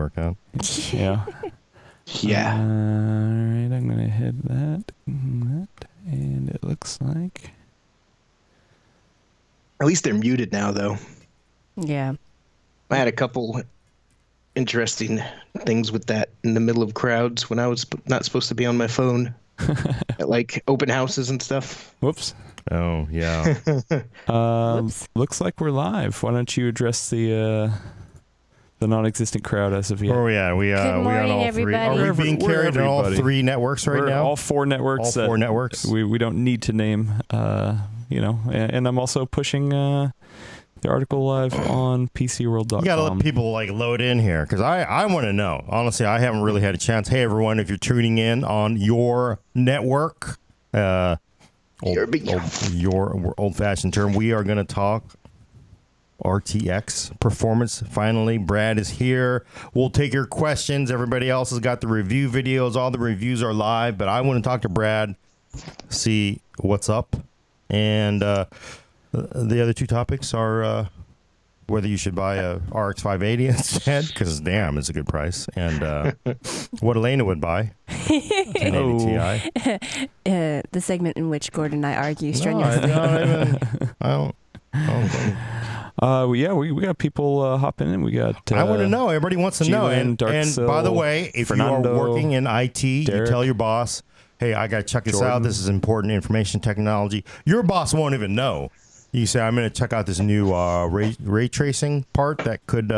work out. Yeah. Yeah. All right, I'm going to hit that, and it looks like... At least they're muted now, though. Yeah. I had a couple interesting things with that in the middle of crowds when I was not supposed to be on my phone at like open houses and stuff. Whoops. Oh, yeah. Whoops. Looks like we're live. Why don't you address the non-existent crowd as of yet? Oh, yeah. We Good on morning, all three. everybody. Are we being We're carried on all everybody. 3 networks right We're now? all 4 networks. All 4 networks. We don't need to name, and I'm also pushing the article live on PCWorld.com. You got to let people like load in here because I want to know. Honestly, I haven't really had a chance. Hey, everyone, if you're tuning in on your network, your old-fashioned term, we are going to talk RTX performance. Finally, Brad is here. We'll take your questions. Everybody else has got the review videos. All the reviews are live, but I want to talk to Brad, see what's up. And the other 2 topics are whether you should buy a RX 580 instead, because damn, it's a good price, and what Elena would buy, 1080 Ti. The segment in which Gordon and I argue No, strenuously. I don't think. We got people hopping in. We got. I want to know. Everybody wants to know. G-Lin, And by the way, if Fernando, you are working in IT, you Derek, tell your boss, hey, I got to check this out. Jordan. This is important information technology. Your boss won't even know. You say, I'm going to check out this new ray tracing part that could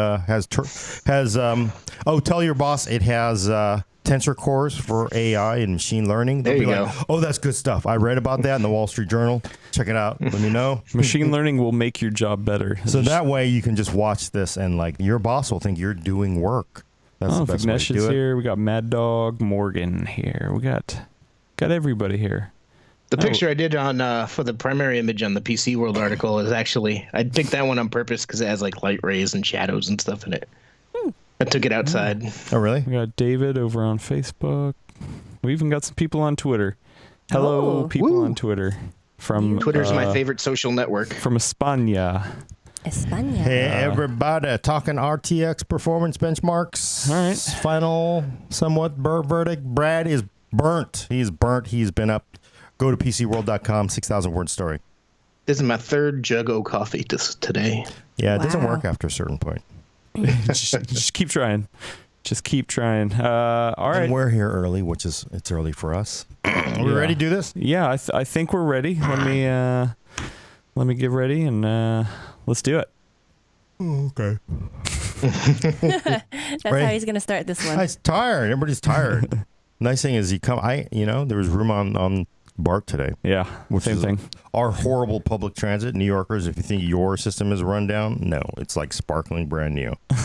tell your boss it has tensor cores for AI and machine learning. They'll There you be go. like, oh, that's good stuff. I read about that in the Wall Street Journal. Check it out. Let me know. Machine learning will make your job better. So that way you can just watch this and like your boss will think you're doing work. That's the best way Vignesh to do is it. here. We got Mad Dog Morgan here. We got everybody here. The picture I did on for the primary image on the PCWorld article is actually, I picked that one on purpose because it has like light rays and shadows and stuff in it. I took it outside. Oh, really? We got David over on Facebook. We even got some people on Twitter. Hello, Oh, people woo. on Twitter. From Twitter's my favorite social network. From España. España. Hey, everybody, talking RTX performance benchmarks. All right. Final, somewhat verdict. Brad is burnt. He's burnt. He's been up. Go to PCWorld.com, 6,000-word story. This is my 3rd jug of coffee today. Yeah, it doesn't Wow. work after a certain point. just keep trying. Just keep trying. All right. And we're here early, which is, it's early for us. Are we Yeah. ready to do this? Yeah, I think we're ready. Let me get ready and let's do it. Okay. That's how he's going to start this one. I'm tired. Everybody's tired. Nice thing is there was room on BART today. Yeah, Which same is thing. Our horrible public transit, New Yorkers, if you think your system is run down, no, it's like sparkling brand new. All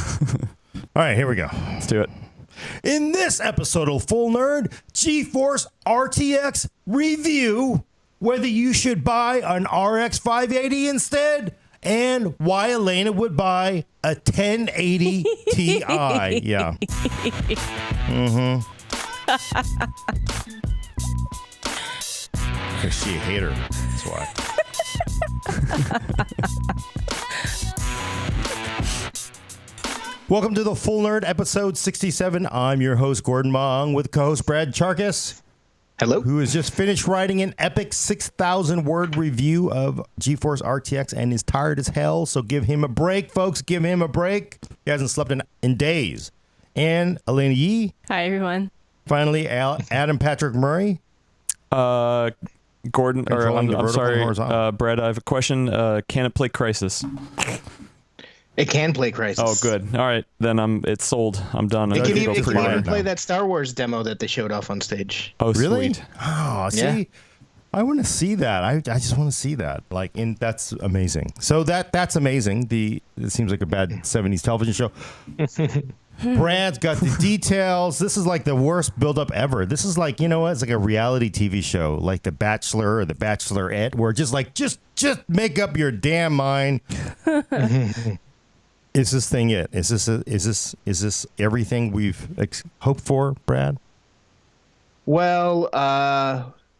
right, here we go. Let's do it. In this episode of Full Nerd, GeForce RTX review, whether you should buy an RX 580 instead, and why Elena would buy a 1080 Ti. Yeah. Mm-hmm. Because she a hater. That's why. Welcome to the Full Nerd, episode 67. I'm your host, Gordon Mong, with co-host Brad Charkis, Hello? who has just finished writing an epic 6,000-word review of GeForce RTX and is tired as hell, so give him a break, folks. Give him a break. He hasn't slept in days. And Elena Yee. Hi, everyone. Finally, Adam Patrick Murray. Gordon, or Controlling the I'm vertical sorry, and horizontal. Brad, I have a question. Can it play Crysis? It can play Crysis. Oh, good. All right, then it's sold. I'm done. It I can go even pre-order. play that Star Wars demo that they showed off on stage. Oh, Really? sweet. Oh, see, Yeah. I want to see that. I just want to see that. That's amazing. So that's amazing. It seems like a bad 70s television show. Brad's got the details. This is like the worst buildup ever. This is like, you know what? It's like a reality TV show, like The Bachelor or The Bachelorette, where just make up your damn mind. Is this thing it? Is this everything we've hoped for, Brad? Well,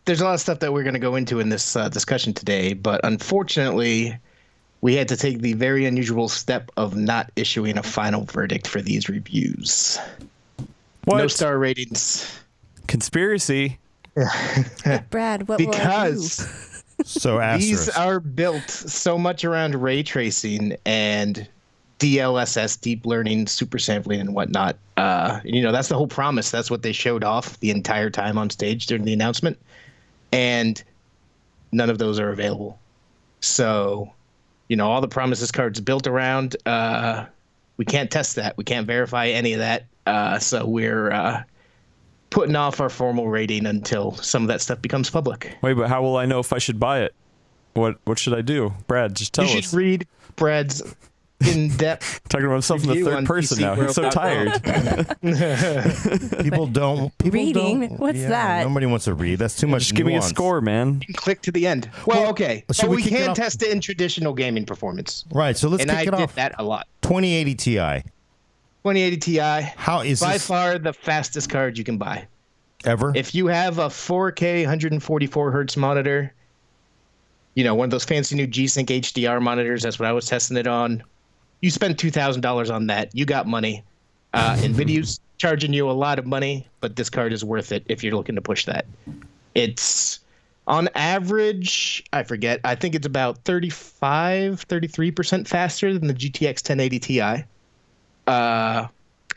there's a lot of stuff that we're going to go into in this discussion today, but unfortunately, we had to take the very unusual step of not issuing a final verdict for these reviews. What? No star ratings. Conspiracy. Brad, what will I do? Because So these asterisk. are built so much around ray tracing and DLSS, deep learning, super sampling, and whatnot. That's the whole promise. That's what they showed off the entire time on stage during the announcement. And none of those are available. So, all the promises cards built around, we can't test that. We can't verify any of that. So we're putting off our formal rating until some of that stuff becomes public. Wait, but how will I know if I should buy it? What should I do? Brad, just tell You us. should read Brad's in-depth Talking about myself in the review third on person now. I'm so PCWorld.com. tired. People don't. Reading? What's that? Nobody wants to read. That's too much. Just give me a nuance. score, man. Click to the end. Well, okay. should So we we kick it can off? test it in traditional gaming performance. Right. So let's And kick I it did off. that a lot. 2080 Ti. 2080 Ti, How is by this far the fastest card you can buy. ever? If you have a 4K 144 hertz monitor, one of those fancy new G-Sync HDR monitors, that's what I was testing it on. You spend $2,000 on that. You got money. NVIDIA's charging you a lot of money, but this card is worth it if you're looking to push that. It's on average, I forget, I think it's about 33% faster than the GTX 1080 Ti.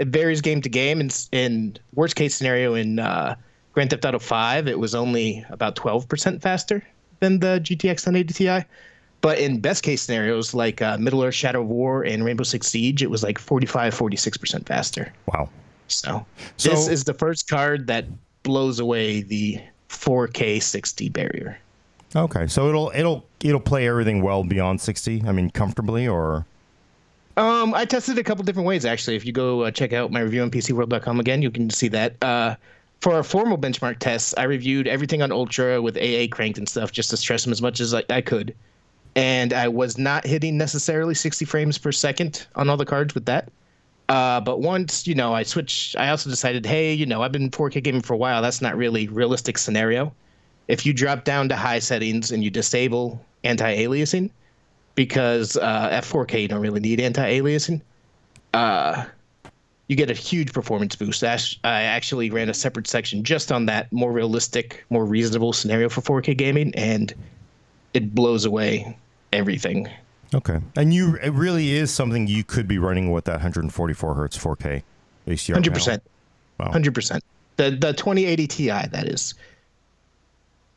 It varies game to game. In worst case scenario, in Grand Theft Auto 5, it was only about 12% faster than the GTX 1080 Ti. But in best case scenarios, like Middle Earth Shadow of War and Rainbow Six Siege, it was like 46% faster. Wow. So this is the first card that blows away the 4K 60 barrier. Okay. So it'll play everything well beyond 60. I mean, comfortably, or. I tested it a couple different ways, actually. If you go check out my review on PCWorld.com again, you can see that. For our formal benchmark tests, I reviewed everything on Ultra with AA cranked and stuff just to stress them as much as I could. And I was not hitting necessarily 60 frames per second on all the cards with that. But once, I switched, I also decided, hey, I've been 4K gaming for a while. That's not really realistic scenario. If you drop down to high settings and you disable anti-aliasing, because at 4K you don't really need anti-aliasing, you get a huge performance boost. I actually ran a separate section just on that more realistic, more reasonable scenario for 4K gaming, and it blows away everything. Okay. And it really is something you could be running with that 144 hertz 4K HDR. 100%. Wow. 100%. The 2080 Ti, that is.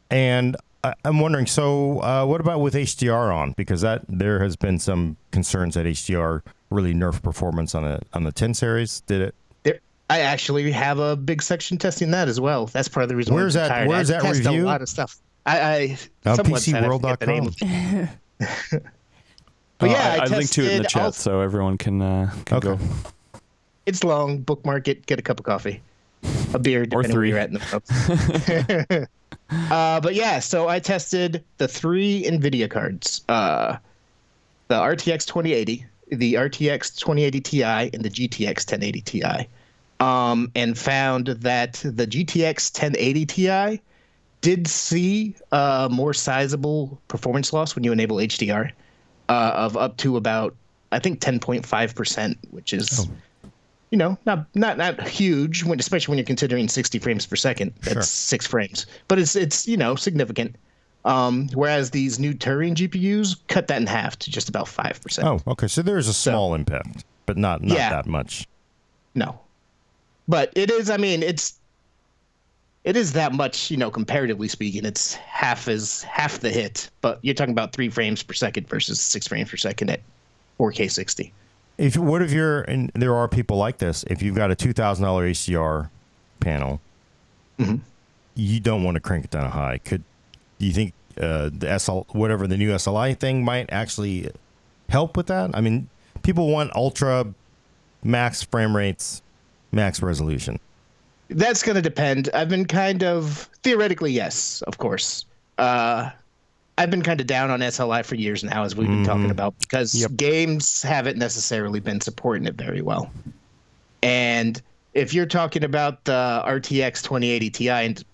And I'm wondering, so what about with HDR on? Because there has been some concerns that HDR really nerfed performance on the 10 series. Did it? I actually have a big section testing that as well. That's part of the reason. Where's I'm that? tired. Where's that test review? A lot of stuff. I On some website, I forget the name PCWorld.com. of. But yeah, I linked to it in the tested chat so everyone can Okay. go. It's long. Bookmark it. Get a cup of coffffee, a beer, depending where 3. you're at in the pub. But yeah, so I tested the 3 NVIDIA cards: the RTX 2080, the RTX 2080 Ti, and the GTX 1080 Ti, and found that the GTX 1080 Ti did see more sizable performance loss when you enable HDR. Of up to about, I think, 10.5%, which is, not huge, especially when you're considering 60 frames per second. That's Sure. 6 frames, but it's significant. Whereas these new Turing GPUs cut that in half to just about 5%. Oh, okay. So there's a small impact, but not Yeah. that much. No, but it is. I mean, it is that much, comparatively speaking. It's half the hit, but you're talking about 3 frames per second versus 6 frames per second at 4K 60. And there are people like this, if you've got a $2,000 HDR panel, you don't want to crank it down high. Do you think the new SLI thing might actually help with that? I mean, people want ultra max frame rates, max resolution. That's going to depend. I've been theoretically, yes, of course. I've been kind of down on SLI for years now, as we've been talking about, because games haven't necessarily been supporting it very well. And if you're talking about the RTX 2080 Ti and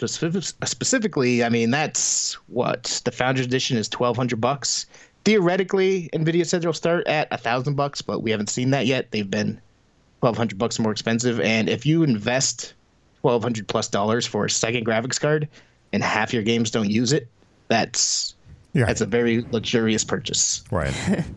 specifically, I mean, that's what the Founders Edition is $1,200. Theoretically, Nvidia said they'll start at $1,000, but we haven't seen that yet. They've been $1,200 more expensive. And if you invest $1,200+ for a second graphics card and half your games don't use it, that's a very luxurious purchase. Right.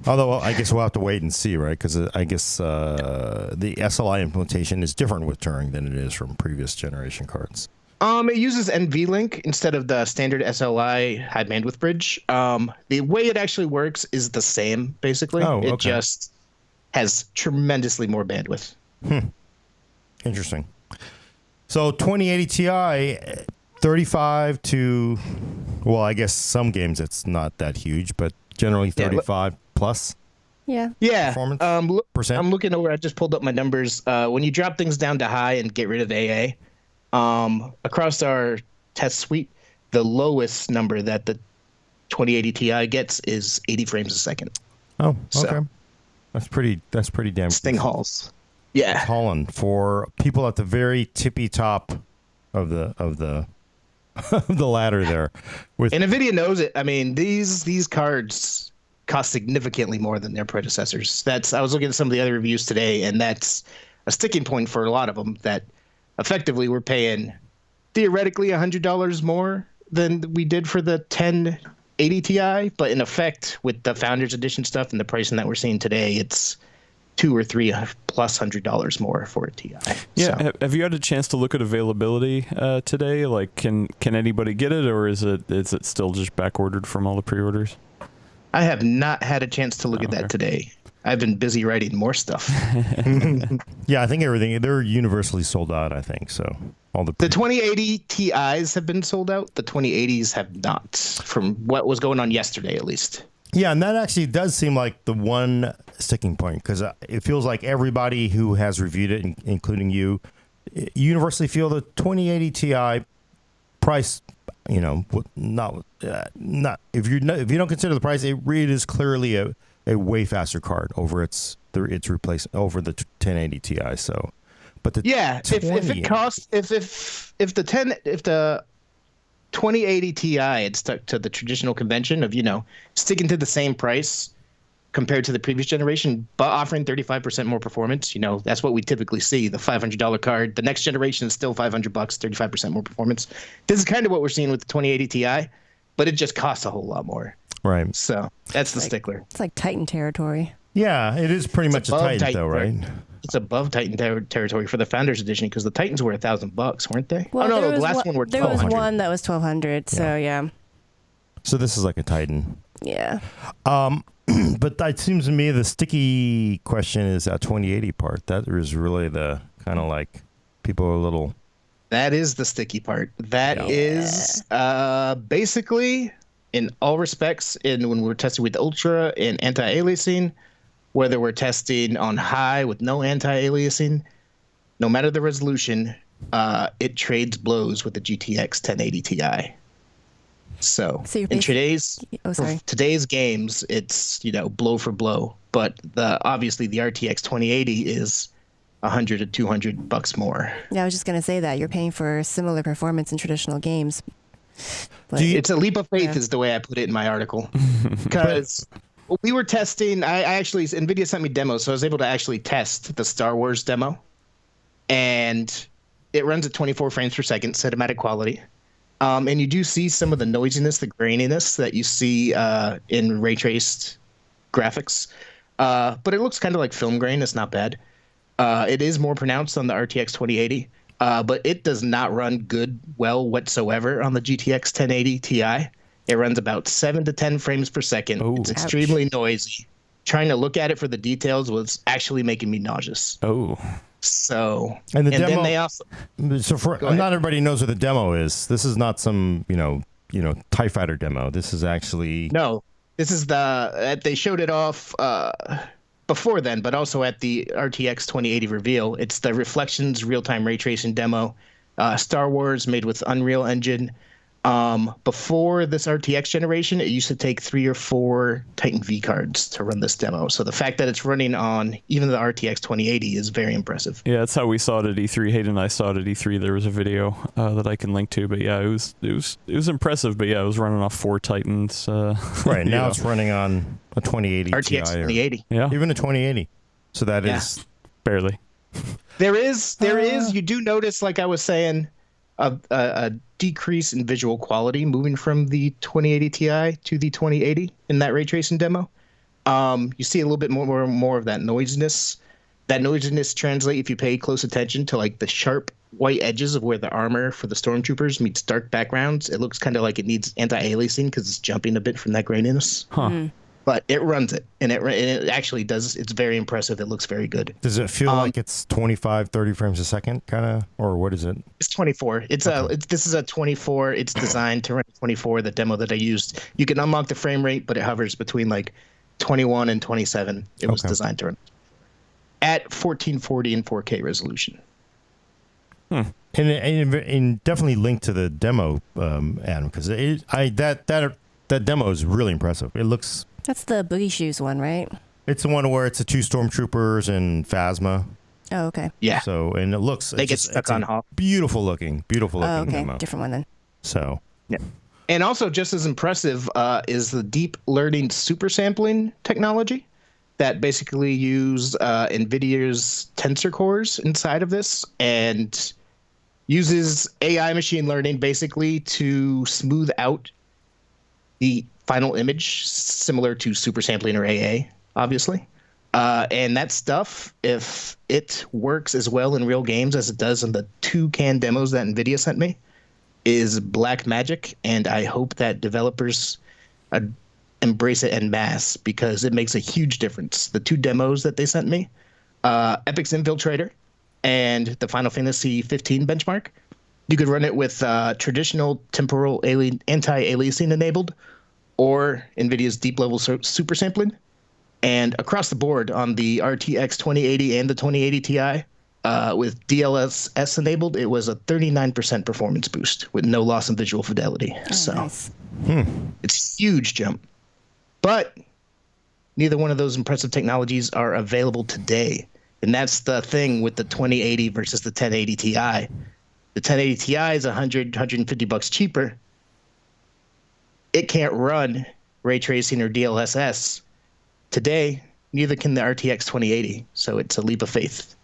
Although I guess we'll have to wait and see, right? Because I guess the SLI implementation is different with Turing than it is from previous generation cards. It uses NVLink instead of the standard SLI high bandwidth bridge. The way it actually works is the same, basically. Oh, okay. It just has tremendously more bandwidth. Interesting. So 2080 Ti, 35 to, well, I guess some games it's not that huge, but generally 35 plus. Yeah. Yeah. Performance percent. I'm looking over. I just pulled up my numbers. When you drop things down to high and get rid of AA, across our test suite, the lowest number that the 2080 Ti gets is 80 frames a second. Oh, okay. So, that's pretty damn. Sting hauls. Yeah. Holland for people at the very tippy top of the the ladder there. And Nvidia knows it. I mean, these cards cost significantly more than their predecessors. I was looking at some of the other reviews today, and that's a sticking point for a lot of them, that effectively we're paying theoretically $100 more than we did for the 1080 Ti, but in effect with the Founders Edition stuff and the pricing that we're seeing today, it's $200 or $300+ more for a Ti. Yeah. So. Have you had a chance to look at availability today? Like, can anybody get it, or is it still just back ordered from all the pre-orders? I have not had a chance to look at that today. I've been busy writing more stuff. Yeah, I think they're universally sold out, I think. So the 2080 Ti's have been sold out. The 2080s have not, from what was going on yesterday, at least. Yeah, and that actually does seem like the one sticking point, because it feels like everybody who has reviewed it, including you, universally feel the 2080 Ti price, not if you don't consider the price, it is clearly a way faster card over its replacement over the 1080 Ti. So, but the if it costs if the 2080 Ti had stuck to the traditional convention of sticking to the same price compared to the previous generation, but offering 35% more performance, that's what we typically see. The $500 card, the next generation is still $500, 35% more performance. This is kind of what we're seeing with the 2080 Ti, but it just costs a whole lot more. Right. So that's the stickler. It's like Titan territory. Yeah, it is pretty much a Titan, though, right? It's above Titan territory for the Founders Edition, because the Titans were $1,000, weren't they? Well, no, the last one were $1,200. There was one that was $1,200. So yeah. So this is like a Titan. Yeah. But it seems to me the sticky question is that 2080 part. That is really the kind of like people are a little. That is the sticky part. That is basically, in all respects, when we're testing with Ultra and anti-aliasing, whether we're testing on high with no anti-aliasing, no matter the resolution, it trades blows with the GTX 1080 Ti. So in today's games, it's blow for blow. But obviously the RTX 2080 is $100 to $200 more. Yeah, I was just gonna say that you're paying for similar performance in traditional games. But it's a leap of faith, is the way I put it in my article, because we were testing. Nvidia sent me demos, so I was able to actually test the Star Wars demo, and it runs at 24 frames per second, cinematic quality. And you do see some of the noisiness, the graininess that you see in ray traced graphics. But it looks kind of like film grain. It's not bad. It is more pronounced on the RTX 2080, but it does not run well whatsoever on the GTX 1080 Ti. It runs about 7 to 10 frames per second. Oh, it's extremely noisy. Trying to look at it for the details was actually making me nauseous. Oh. So, and demo, then they also. So not everybody knows what the demo is. This is not some TIE Fighter demo. This is actually This is they showed it off before then, but also at the RTX 2080 reveal. It's the Reflections real-time ray tracing demo. Star Wars made with Unreal Engine. Before this RTX generation, it used to take 3 or 4 Titan V cards to run this demo. So the fact that it's running on even the RTX 2080 is very impressive. Yeah, that's how we saw it at E3. Hayden and I saw it at E3. There was a video that I can link to, but yeah, it was impressive. But yeah, it was running off 4 Titans. Right now, it's running on a 2080 RTX Ti, 2080. Yeah, even a 2080. So that is barely. There is. You do notice, like I was saying, a decrease in visual quality moving from the 2080 Ti to the 2080 in that ray tracing demo. You see a little bit more of that noisiness. That noisiness translates if you pay close attention to like the sharp white edges of where the armor for the stormtroopers meets dark backgrounds. It looks kind of like it needs anti-aliasing because it's jumping a bit from that graininess. Huh. But it runs it, and it actually does. It's very impressive. It looks very good. Does it feel like it's 25, 30 frames a second, kind of, or what is it? It's 24. This is a 24. It's designed to run 24. The demo that I used, you can unlock the frame rate, but it hovers between like 21 and 27. It was designed to run at 1440 and 4K resolution. And definitely link to the demo, Adam, because that demo is really impressive. It looks. That's the Boogie Shoes one, right? It's the one where it's the 2 stormtroopers and Phasma. Oh, okay. Yeah. So, and it looks. They get stuck on Hawk. Beautiful looking Oh, okay. demo. Different one then. So. Yeah. And also, just as impressive is the deep learning super sampling technology that basically use NVIDIA's tensor cores inside of this and uses AI machine learning basically to smooth out the final image, similar to super sampling or AA, obviously. And that stuff, if it works as well in real games as it does in the 2 canned demos that NVIDIA sent me, is black magic. And I hope that developers embrace it en masse because it makes a huge difference. The 2 demos that they sent me, Epic's Infiltrator and the Final Fantasy 15 benchmark, you could run it with traditional temporal anti-aliasing enabled or NVIDIA's deep level super sampling. And across the board on the RTX 2080 and the 2080 Ti with DLSS enabled, it was a 39% performance boost with no loss in visual fidelity. Oh, so nice. It's a huge jump. But neither one of those impressive technologies are available today. And that's the thing with the 2080 versus the 1080 Ti. The 1080 Ti is $150 cheaper. It can't run ray tracing or DLSS. Today, neither can the RTX 2080. So it's a leap of faith.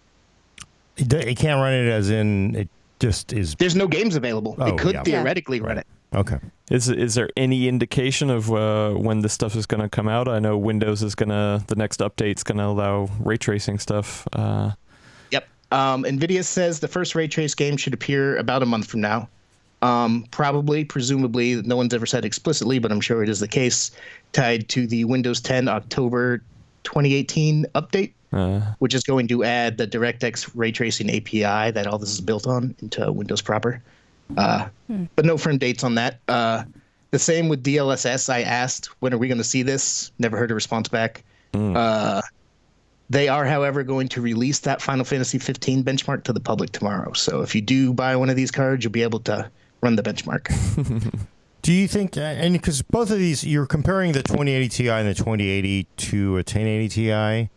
It can't run it as in it just is. There's no games available. Oh, it could yeah. theoretically run it. Okay. Is there any indication of when this stuff is going to come out? I know Windows is the next update's going to allow ray tracing stuff. Yep. NVIDIA says the first ray trace game should appear about a month from now. Presumably, no one's ever said explicitly, but I'm sure it is the case, tied to the Windows 10 October 2018 update, which is going to add the DirectX ray tracing API that all this is built on into Windows proper. But no firm dates on that. The same with DLSS. I asked, when are we going to see this? Never heard a response back. They are, however, going to release that Final Fantasy 15 benchmark to the public tomorrow. So if you do buy one of these cards, you'll be able to run the benchmark. Do you think, and because both of these, you're comparing the 2080 Ti and the 2080 to a 1080 Ti,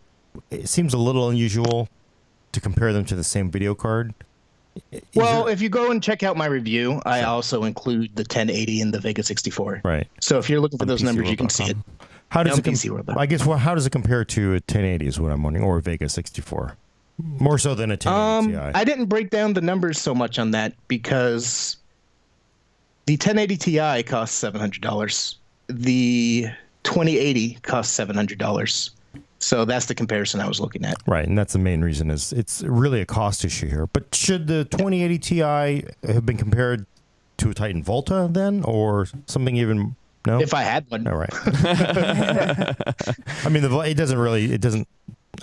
it seems a little unusual to compare them to the same video card. If you go and check out my review, I also include the 1080 and the Vega 64. Right. So if you're looking for those numbers, you can see it. How does PCWorld. how does it compare to a 1080 is what I'm wondering, or a Vega 64? More so than a 1080 Ti. I didn't break down the numbers so much on that because the 1080 Ti costs $700. The 2080 costs $700. So that's the comparison I was looking at. Right, and that's the main reason is it's really a cost issue here. But should the 2080 Ti have been compared to a Titan Volta then, or something even? No. If I had one. All right. I mean, it doesn't.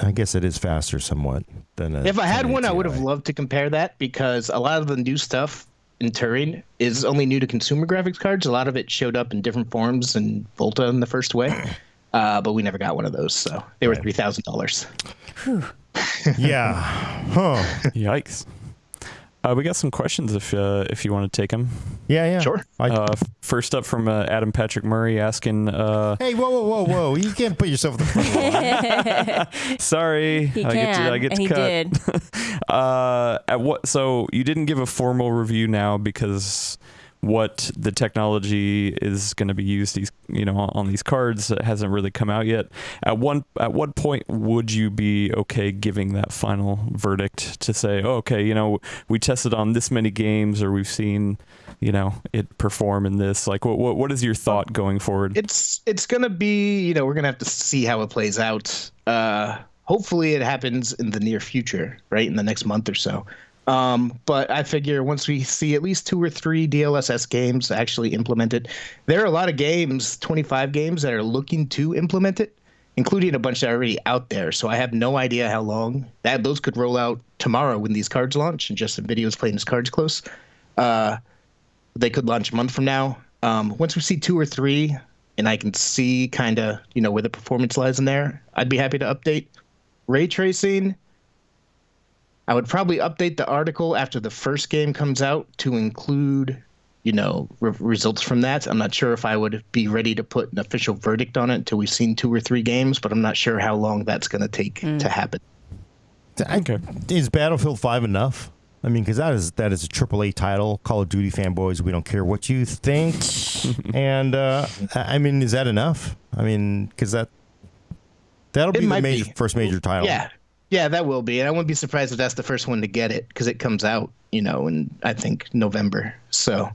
I guess it is faster somewhat than. If I had one, I would have Ti. loved to compare that because a lot of the new stuff in Turing is only new to consumer graphics cards. A lot of it showed up in different forms in Volta in the first way. But we never got one of those, so they were $3,000. Yeah. Huh. Yikes. We got some questions if you want to take them. Yeah. Sure. First up from Adam Patrick Murray asking. Hey, whoa! You can't put yourself in the front line. Sorry, He I can, get and to he cut. did. At what? So you didn't give a formal review now because what the technology is going to be used on these cards hasn't really come out yet. At what point would you be okay giving that final verdict to say, oh, okay, we tested on this many games, or we've seen it perform in this? Like, what is your thought going forward? It's gonna be, we're gonna have to see how it plays out. Hopefully it happens in the near future, right, in the next month or so. But I figure once we see at least 2 or 3 DLSS games actually implement it, there are a lot of games, 25 games, that are looking to implement it, including a bunch that are already out there. So I have no idea how long those could roll out tomorrow when these cards launch, and just Nvidia is playing his cards close. They could launch a month from now. Once we see 2 or 3, and I can see kind of, where the performance lies in there, I'd be happy to update. Ray tracing, I would probably update the article after the first game comes out to include, results from that. I'm not sure if I would be ready to put an official verdict on it until we've seen 2 or 3 games, but I'm not sure how long that's going to take to happen. Okay. Is Battlefield 5 enough? I mean, because that is a AAA title. Call of Duty fanboys, we don't care what you think. And I mean, is that enough? I mean, because that'll be the first major title. Yeah, that will be. And I wouldn't be surprised if that's the first one to get it, because it comes out, in, I think, November. So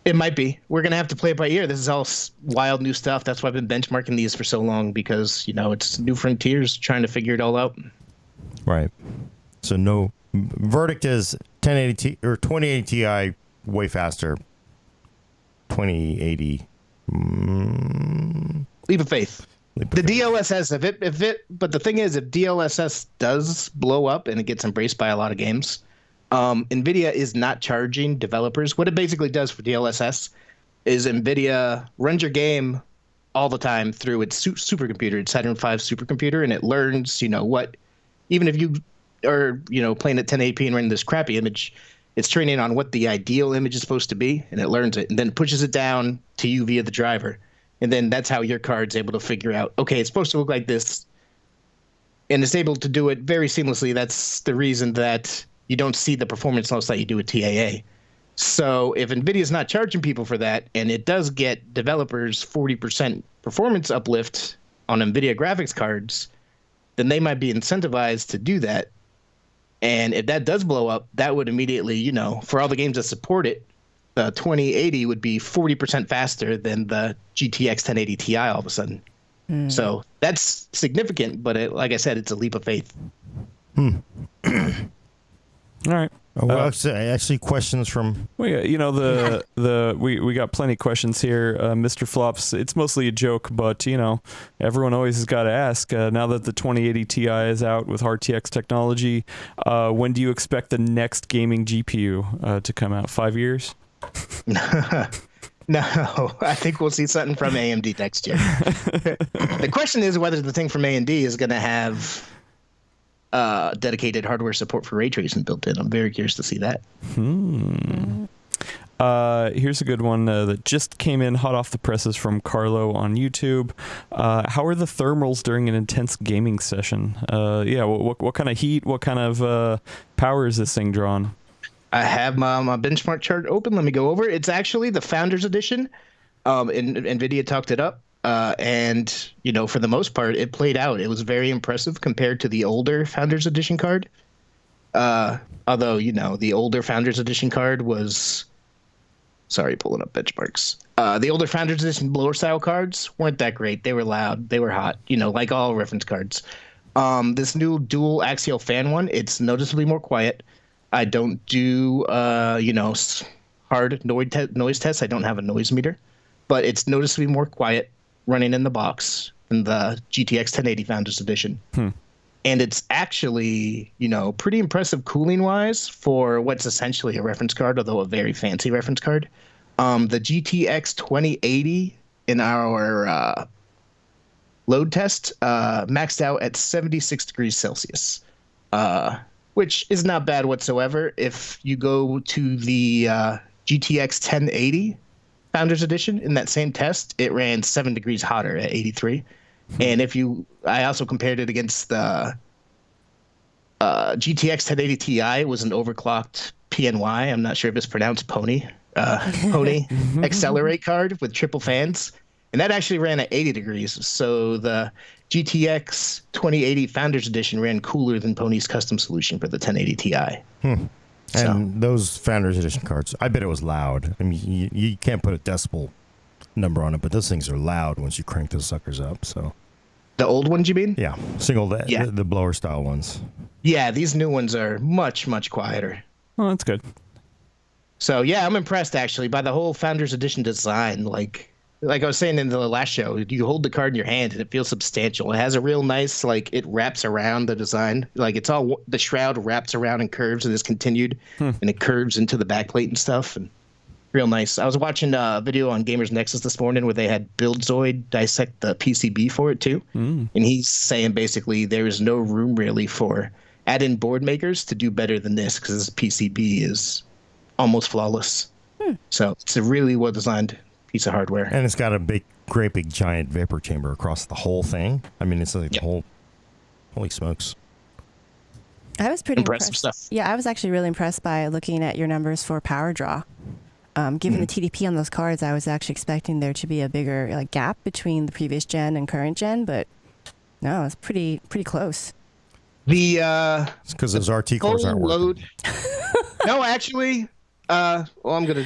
it might be. We're going to have to play it by ear. This is all wild new stuff. That's why I've been benchmarking these for so long, because, it's new frontiers trying to figure it all out. Right. So no verdict is 1080 or 2080 Ti way faster. 2080. Leap of faith. The DLSS, but the thing is, if DLSS does blow up and it gets embraced by a lot of games, NVIDIA is not charging developers. What it basically does for DLSS is NVIDIA runs your game all the time through its supercomputer, its Saturn V supercomputer, and it learns, even if you are, playing at 1080p and running this crappy image, it's training on what the ideal image is supposed to be, and it learns it, and then pushes it down to you via the driver. And then that's how your card's able to figure out, okay, it's supposed to look like this. And it's able to do it very seamlessly. That's the reason that you don't see the performance loss that you do with TAA. So if NVIDIA's not charging people for that, and it does get developers 40% performance uplift on NVIDIA graphics cards, then they might be incentivized to do that. And if that does blow up, that would immediately, for all the games that support it, the 2080 would be 40% faster than the GTX 1080 Ti all of a sudden. So that's significant, but like I said, it's a leap of faith. All right. Well, actually, questions from. Well, yeah, we got plenty of questions here, Mr. Flops. It's mostly a joke, but everyone always has got to ask. Now that the 2080 Ti is out with RTX technology, when do you expect the next gaming GPU to come out? 5 years? No, I think we'll see something from AMD next year. The question is whether the thing from AMD is going to have dedicated hardware support for ray tracing built in. I'm very curious to see that. Here's a good one that just came in hot off the presses from Carlo on YouTube. How are the thermals during an intense gaming session? What kind of heat, what kind of power is this thing drawing? I have my benchmark chart open. Let me go over. It's actually the Founders Edition. NVIDIA talked it up. And, for the most part, it played out. It was very impressive compared to the older Founders Edition card. Although, the older Founders Edition card was... Sorry, pulling up benchmarks. The older Founders Edition blower style cards weren't that great. They were loud. They were hot, like all reference cards. This new dual axial fan one, it's noticeably more quiet. I don't do, hard noise tests. I don't have a noise meter. But it's noticeably more quiet running in the box than the GTX 1080 Founders Edition. And it's actually, pretty impressive cooling-wise for what's essentially a reference card, although a very fancy reference card. The GTX 2080 in our load test maxed out at 76 degrees Celsius. which is not bad whatsoever. If you go to the GTX 1080 Founders Edition in that same test, it ran 7 degrees hotter at 83. And I also compared it against the GTX 1080 Ti. It was an overclocked PNY. I'm not sure if it's pronounced Pony Accelerate card with triple fans. And that actually ran at 80 degrees. So the GTX 2080 Founders Edition ran cooler than Pony's custom solution for the 1080 Ti. And those Founders Edition cards, I bet it was loud. I mean, you can't put a decibel number on it, but those things are loud once you crank those suckers up. So The old ones, you mean? yeah, the blower style ones. Yeah, these new ones are much, much quieter. Oh, that's good. So yeah, I'm impressed actually by the whole Founders Edition design. Like I was saying in the last show, you hold the card in your hand and it feels substantial. It has a real nice, like, it wraps around the design. Like, it's all, the shroud wraps around and curves and is continued, and it curves into the backplate and stuff. And real nice. I was watching a video on Gamers Nexus this morning where they had Buildzoid dissect the PCB for it too. And he's saying basically there is no room really for add-in board makers to do better than this because this PCB is almost flawless. So it's a really well-designed piece of hardware. And it's got a great big giant vapor chamber across the whole thing. I mean, it's like the whole, holy smokes. I was pretty Impressive impressed. stuff. Yeah, I was actually really impressed by looking at your numbers for power draw. Given the TDP on those cards, I was actually expecting there to be a bigger gap between the previous gen and current gen, but no, it's pretty close. The It's because those RT cores aren't working. load. No, actually, well, I'm gonna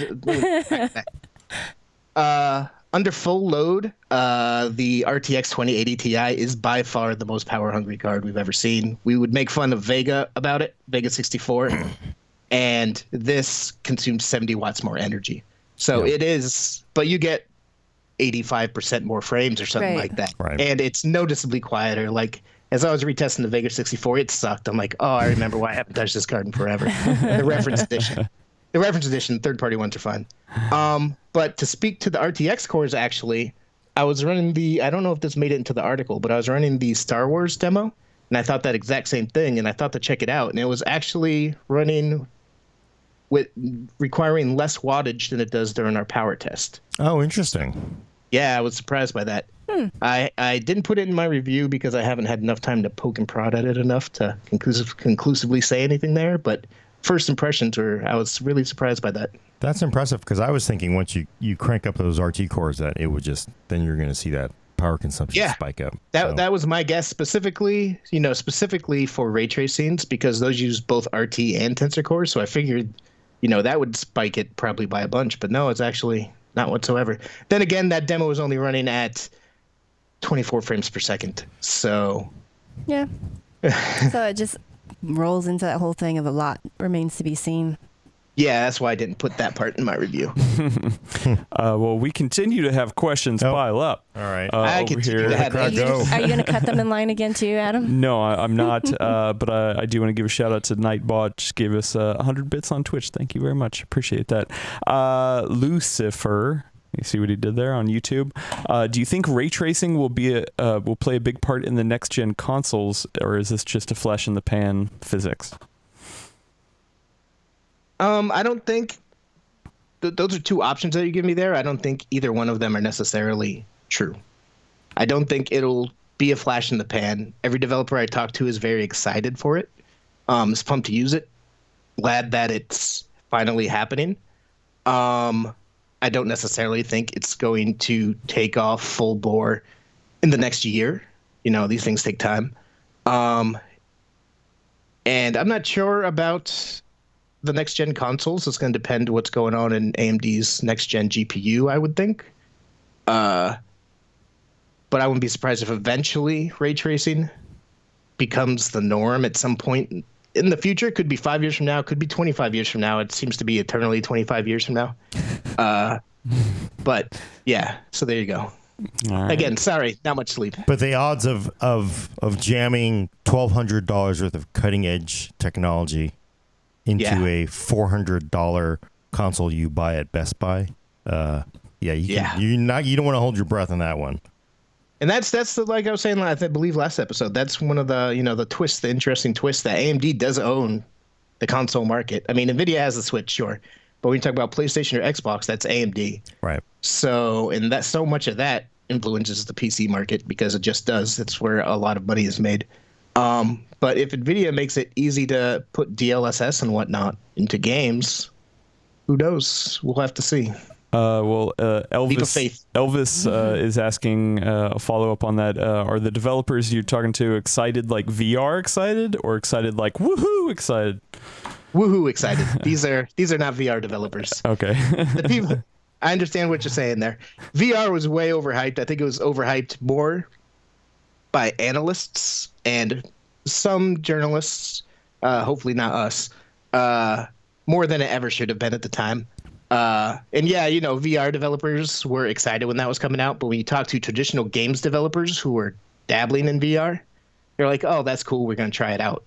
under full load, the RTX 2080 Ti is by far the most power hungry card we've ever seen. We would make fun of Vega about it, Vega 64, and this consumes 70 watts more energy. So it is, but you get 85% more frames or something like that. Right. And it's noticeably quieter. Like, as I was retesting the Vega 64, it sucked. I'm like, oh, I remember why I haven't touched this card in forever. The reference edition. The reference edition, third-party ones are fine. But to speak to the RTX cores, actually, I was running I don't know if this made it into the article, but I was running the Star Wars demo, and I thought that exact same thing, and I thought to check it out, and it was actually running with requiring less wattage than it does during our power test. Oh, interesting. Yeah, I was surprised by that. I didn't put it in my review because I haven't had enough time to poke and prod at it enough to conclusively say anything there, but first impressions I was really surprised by that. That's impressive because I was thinking once you crank up those RT cores that it would then you're going to see that power consumption spike up. That was my guess specifically for ray tracings because those use both RT and tensor cores. So I figured, that would spike it probably by a bunch, but no, it's actually not whatsoever. Then again, that demo was only running at 24 frames per second. So Yeah. So it just rolls into that whole thing of a lot remains to be seen. yeah, that's why I didn't put that part in my review. Well, we continue to have questions pile up. All right. I over continue here. to have Are you going to cut them in line again too, Adam? No, I'm not. But I do want to give a shout out to Nightbot. Just gave us 100 bits on Twitch. Thank you very much. Appreciate that. Lucifer. You see what he did there on YouTube. Do you think ray tracing will play a big part in the next gen consoles, or is this just a flash in the pan physics? I don't think those are two options that you give me there. I don't think either one of them are necessarily true. I don't think it'll be a flash in the pan. Every developer I talk to is very excited for it. Is pumped to use it. Glad that it's finally happening. I don't necessarily think it's going to take off full bore in the next year. These things take time. And I'm not sure about the next gen consoles. It's going to depend what's going on in AMD's next gen GPU, I would think. But I wouldn't be surprised if eventually ray tracing becomes the norm at some point in the future. Could be 5 years from now, could be 25 years from now. It seems to be eternally 25 years from now. But yeah, so there you go. All right. Again, sorry, not much sleep. But the odds of jamming $1,200 worth of cutting edge technology into a $400 console you buy at Best Buy, you don't want to hold your breath on that one. And that's like I was saying, I believe last episode. That's one of the the twists, the interesting twists that AMD does own the console market. I mean, Nvidia has the Switch, sure, but when you talk about PlayStation or Xbox, that's AMD. Right. So, and that so much of that influences the PC market because it just does. It's where a lot of money is made. But if Nvidia makes it easy to put DLSS and whatnot into games, who knows? We'll have to see. Elvis is asking a follow up on that. Are the developers you're talking to excited like VR excited or excited like woohoo excited? Woohoo excited. These are not VR developers. Okay. The people, I understand what you're saying there. VR was way overhyped. I think it was overhyped more by analysts and some journalists, hopefully not us, more than it ever should have been at the time. And yeah, VR developers were excited when that was coming out, but when you talk to traditional games developers who were dabbling in VR, they're like, "Oh, that's cool. We're gonna try it out."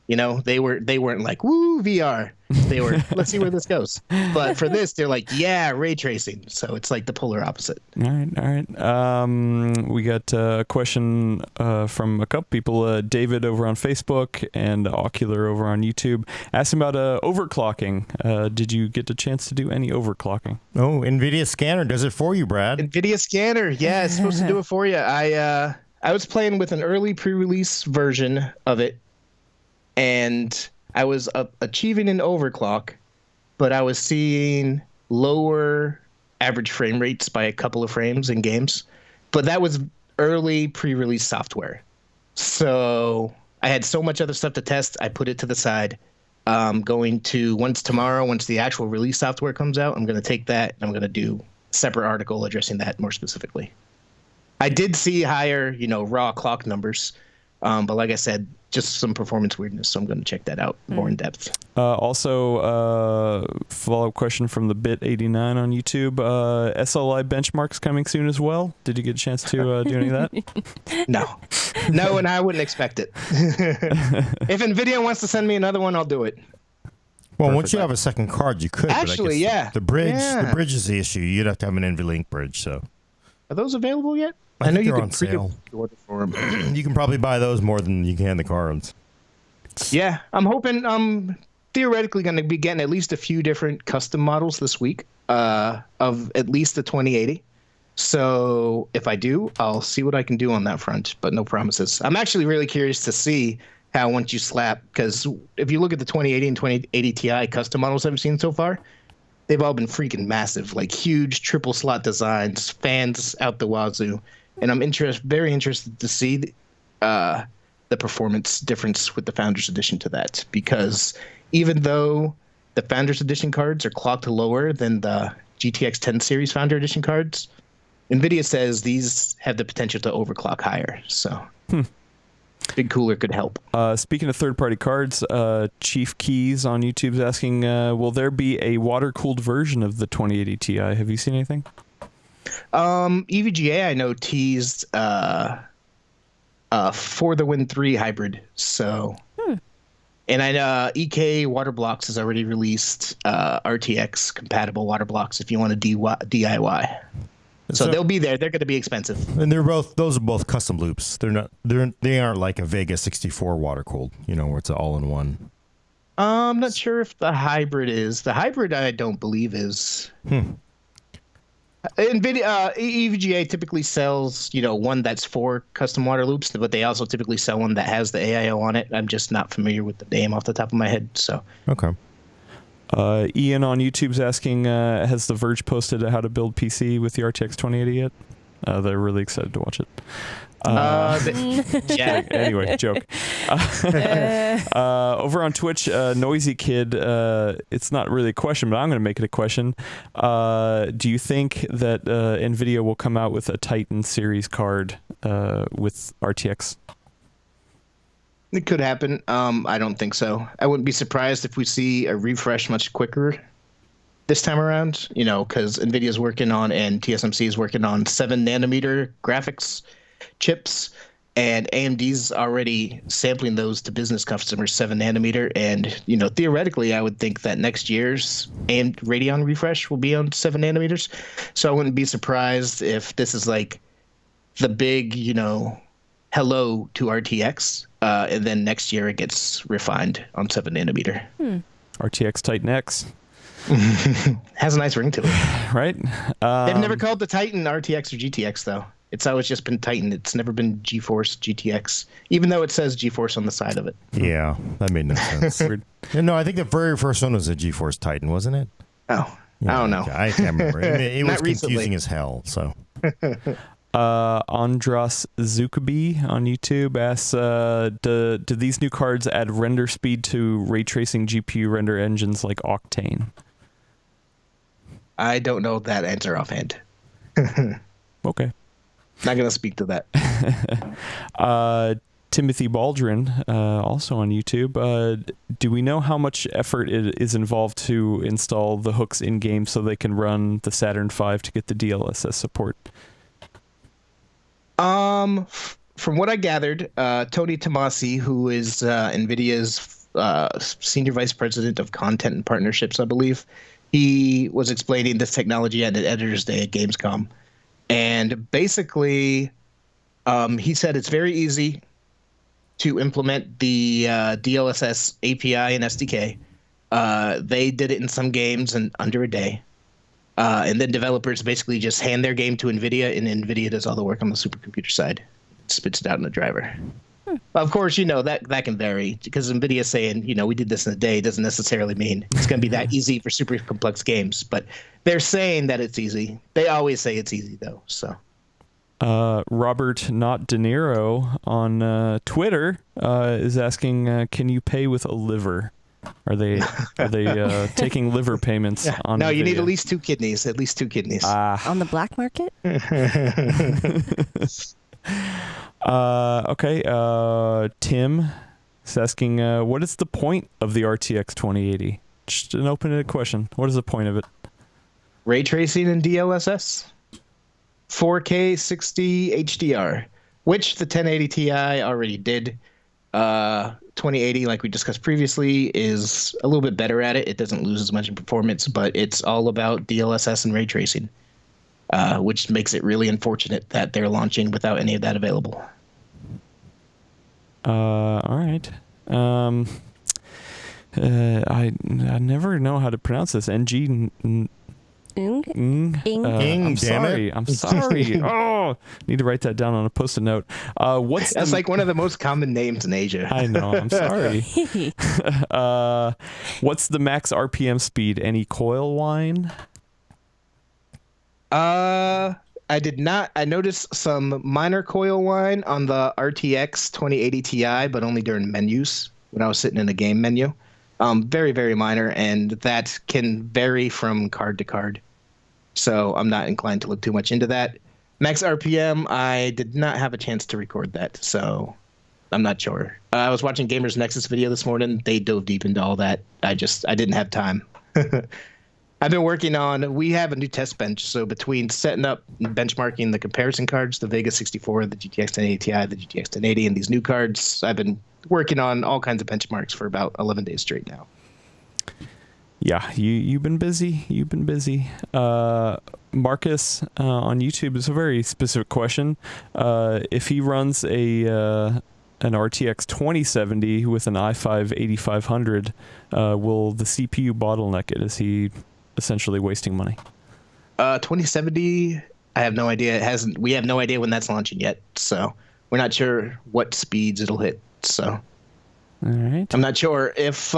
They weren't like, "Woo, VR." They were, "Let's see where this goes." But for this, they're like, "Yeah, ray tracing." So it's like the polar opposite. All right. We got a question from a couple people. David over on Facebook and Ocular over on YouTube asking about overclocking. Did you get a chance to do any overclocking? Oh, Nvidia Scanner does it for you, Brad. Nvidia Scanner, yeah, it's supposed to do it for you. I was playing with an early pre-release version of it, and I was achieving an overclock, but I was seeing lower average frame rates by a couple of frames in games. But that was early pre-release software. So I had so much other stuff to test, I put it to the side. Going to, once the actual release software comes out, I'm going to take that and I'm going to do a separate article addressing that more specifically. I did see higher, raw clock numbers. But like I said, just some performance weirdness, so I'm going to check that out more in depth. Also, follow-up question from the Bit89 on YouTube. SLI benchmarks coming soon as well. Did you get a chance to do any of that? No, and I wouldn't expect it. If Nvidia wants to send me another one, I'll do it. Well, once you have a second card, you could. Actually, yeah. The bridge is the issue. You'd have to have an NVLink bridge. So, are those available yet? I know you they're can on sale. Order for them. You can probably buy those more than you can the cards. Yeah, I'm hoping. I'm theoretically going to be getting at least a few different custom models this week of at least the 2080. So if I do, I'll see what I can do on that front, but no promises. I'm actually really curious to see how once you slap, because if you look at the 2080 and 2080 Ti custom models I've seen so far, they've all been freaking massive, like huge triple slot designs, fans out the wazoo. And I'm very interested to see the performance difference with the Founders Edition to that, because even though the Founders Edition cards are clocked lower than the GTX 10 series Founder Edition cards, NVIDIA says these have the potential to overclock higher. So Big Cooler could help. Speaking of third-party cards, Chief Keys on YouTube's asking, will there be a water-cooled version of the 2080 Ti? Have you seen anything? EVGA, I know, teased For the Win 3 hybrid. So, and I know EK Water Blocks has already released RTX compatible water blocks if you want to DIY. So they'll be there. They're going to be expensive. And those are both custom loops. They aren't like a Vega 64 water cooled, where it's an all-in-one. I'm not sure if the hybrid is. The hybrid I don't believe is. NVIDIA EVGA typically sells, one that's for custom water loops, but they also typically sell one that has the AIO on it. I'm just not familiar with the name off the top of my head. So okay. Ian on YouTube's asking, has The Verge posted how to build PC with the RTX 2080 yet? They're really excited to watch it. Yeah. Anyway, joke. Over on Twitch, Noisy Kid, it's not really a question, but I'm going to make it a question. Do you think that NVIDIA will come out with a Titan series card with RTX? It could happen. I don't think so. I wouldn't be surprised if we see a refresh much quicker this time around, because NVIDIA is working on and TSMC is working on 7-nanometer graphics chips, and AMD's already sampling those to business customers 7-nanometer. And, theoretically, I would think that next year's Radeon refresh will be on 7 nanometers. So I wouldn't be surprised if this is like the big, hello to RTX, and then next year it gets refined on 7 nanometer. RTX Titan X, Has a nice ring to it. right? They've never called the Titan RTX or GTX though. It's always just been Titan. It's never been GeForce GTX, even though it says GeForce on the side of it. Yeah, that made no sense. Weird. No, I think the very first one was a GeForce Titan, wasn't it? Oh, Yeah, I don't know. I can't remember. It was Not recently. confusing as hell. So Andras Zukabi on YouTube asks, do these new cards add render speed to ray tracing GPU render engines like Octane? I don't know that answer offhand. Okay. Not going to speak to that. Timothy Baldwin, also on YouTube. Do we know how much effort it is involved to install the hooks in game so they can run the Saturn V to get the DLSS support? From what I gathered, Tony Tomasi, who is NVIDIA's senior vice president of content and partnerships, I believe, he was explaining this technology at an editor's day at Gamescom. And basically, he said it's very easy to implement the DLSS API and SDK. They did it in some games in under a day. And then developers basically just hand their game to NVIDIA, and NVIDIA does all the work on the supercomputer side. It spits it out in the driver. Of course, that can vary, because NVIDIA saying, we did this in a day doesn't necessarily mean it's going to be that easy for super complex games. But they're saying that it's easy. They always say it's easy, though. So. Robert Not De Niro on Twitter is asking, can you pay with a liver? Are they taking liver payments on No, you need NVIDIA? at least 2 kidneys. At least 2 kidneys. On the black market? Okay. Tim is asking, what is the point of the RTX 2080? Just an open-ended question. What is the point of it? Ray tracing and DLSS. 4K 60 HDR, which the 1080 Ti already did. 2080, like we discussed previously, is a little bit better at it. It doesn't lose as much in performance, but it's all about DLSS and ray tracing, which makes it really unfortunate that they're launching without any of that available. All right. I never know how to pronounce this. Ing? I'm damn sorry. it. I'm sorry. Oh, need to write that down on a post-it note. That's like one of the most common names in Asia. I know. I'm sorry. What's the max RPM speed? Any coil whine? I did not. I noticed some minor coil whine on the RTX 2080 Ti, but only during menus when I was sitting in a game menu. Very, very minor, and that can vary from card to card. So I'm not inclined to look too much into that. Max RPM, I did not have a chance to record that, so I'm not sure. I was watching Gamers Nexus video this morning. They dove deep into all that. I didn't have time. I've been working on, we have a new test bench, so between setting up and benchmarking the comparison cards, the Vega 64, the GTX 1080 Ti, the GTX 1080, and these new cards, I've been working on all kinds of benchmarks for about 11 days straight now. Yeah, you've been busy. You've been busy. Marcus on YouTube is a very specific question. If he runs an RTX 2070 with an i5 8500, will the CPU bottleneck it? Is he essentially wasting money? 2070, I have no idea. We have no idea when that's launching yet, so we're not sure what speeds it'll hit. So, all right. I'm not sure if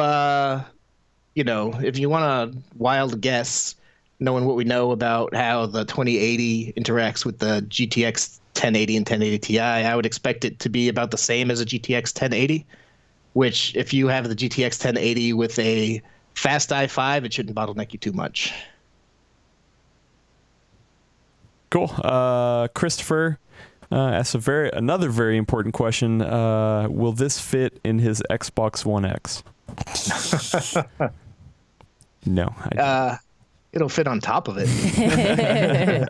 if you want a wild guess, knowing what we know about how the 2080 interacts with the GTX 1080 and 1080 Ti, I would expect it to be about the same as a GTX 1080, which if you have the GTX 1080 with a fast i5, it shouldn't bottleneck you too much. Cool. Christopher asks another very important question. Will this fit in his Xbox One X? No. It'll fit on top of it. Hey,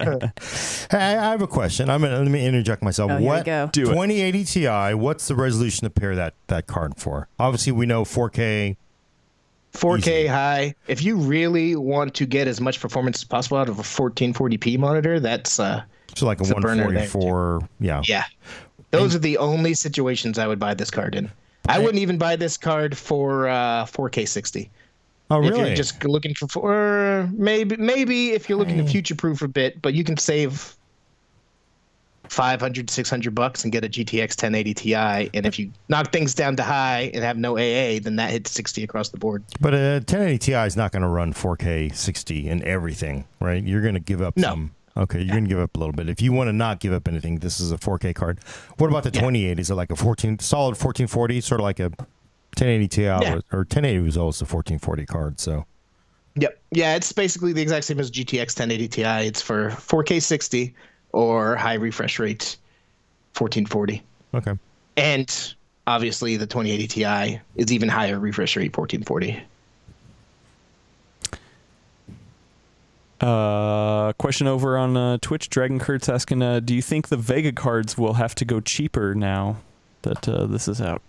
I have a question. Let me interject myself. Oh, here we go. Do it. 2080 Ti, what's the resolution to pair that card for? Obviously, we know 4K 4K Easy. high. If you really want to get as much performance as possible out of a 1440p monitor, that's So like a it's a burner there, 144. Yeah. yeah. Those are the only situations I would buy this card in. I wouldn't even buy this card for 4K 60. Oh, If really? you're just looking for maybe if you're looking to future proof a bit, but you can save $500-$600 and get a GTX 1080 Ti, and if you knock things down to high and have no AA, then that hits 60 across the board. But a 1080 Ti is not going to run 4K 60 and everything, right? You're going to give up some. Okay, you're going to give up a little bit. If you want to not give up anything, this is a 4K card. What about the 2080? Is it like a solid 1440, sort of like a 1080 Ti, or 1080 was always a 1440 card, so. Yep. Yeah, it's basically the exact same as GTX 1080 Ti. It's for 4K 60 or high refresh rate 1440. Okay. And obviously the 2080 Ti is even higher refresh rate 1440. Question over on Twitch. Dragon Kurt's asking, do you think the Vega cards will have to go cheaper now that this is out?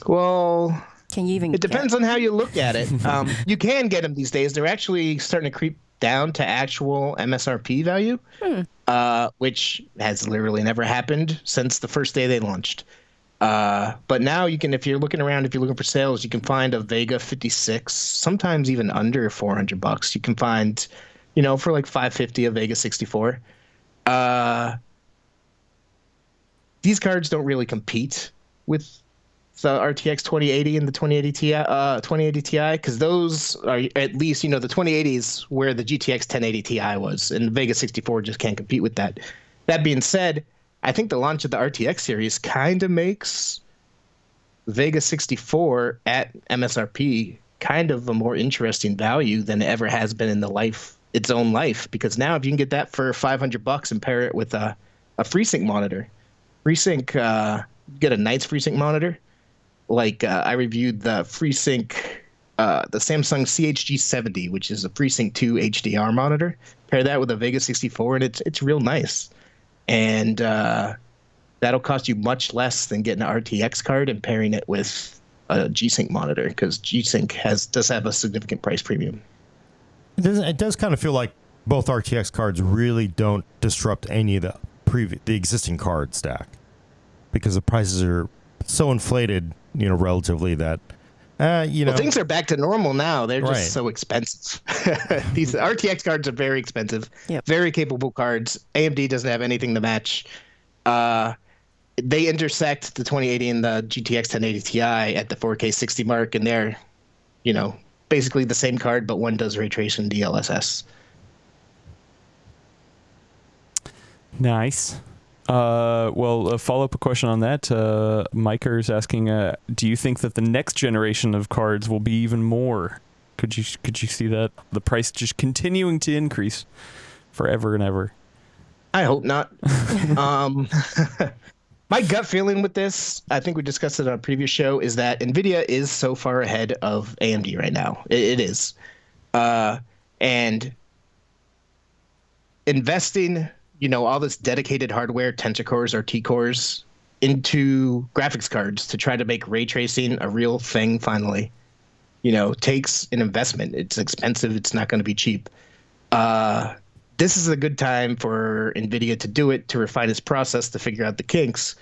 Well, Can you even? it depends on how you look at it. You can get them these days. They're actually starting to creep down to actual MSRP value, which has literally never happened since the first day they launched. But now you can, if you're looking around, if you're looking for sales, you can find a Vega 56, sometimes even under $400. You can find, for like $550 a Vega 64. These cards don't really compete with the RTX 2080 and the 2080 Ti, because those are at least, the 2080 is where the GTX 1080 Ti was, and the Vega 64 just can't compete with that. That being said, I think the launch of the RTX series kind of makes Vega 64 at MSRP kind of a more interesting value than it ever has been in its own life, because now if you can get that for $500 and pair it with a FreeSync monitor, get a nice FreeSync monitor. Like I reviewed the FreeSync, the Samsung CHG70, which is a FreeSync 2 HDR monitor. Pair that with a Vega 64, and it's real nice. And that'll cost you much less than getting an RTX card and pairing it with a G-Sync monitor, because G-Sync does have a significant price premium. It does kind of feel like both RTX cards really don't disrupt any of the existing card stack, because the prices are so inflated, relatively that, Well, things are back to normal now. They're just so expensive. These RTX cards are very expensive, very capable cards. AMD doesn't have anything to match. They intersect the 2080 and the GTX 1080 Ti at the 4K 60 mark, and they're, basically the same card, but one does ray tracing DLSS. Nice. Well, a follow-up question on that. Miker is asking, do you think that the next generation of cards will be even more? Could you see that the price just continuing to increase forever and ever? I hope not. My gut feeling with this, I think we discussed it on a previous show, is that Nvidia is so far ahead of AMD right now. It is. And investing, all this dedicated hardware, Tensor cores or T-cores, into graphics cards to try to make ray tracing a real thing finally, takes an investment. It's expensive. It's not going to be cheap. This is a good time for Nvidia to do it, to refine its process, to figure out the kinks,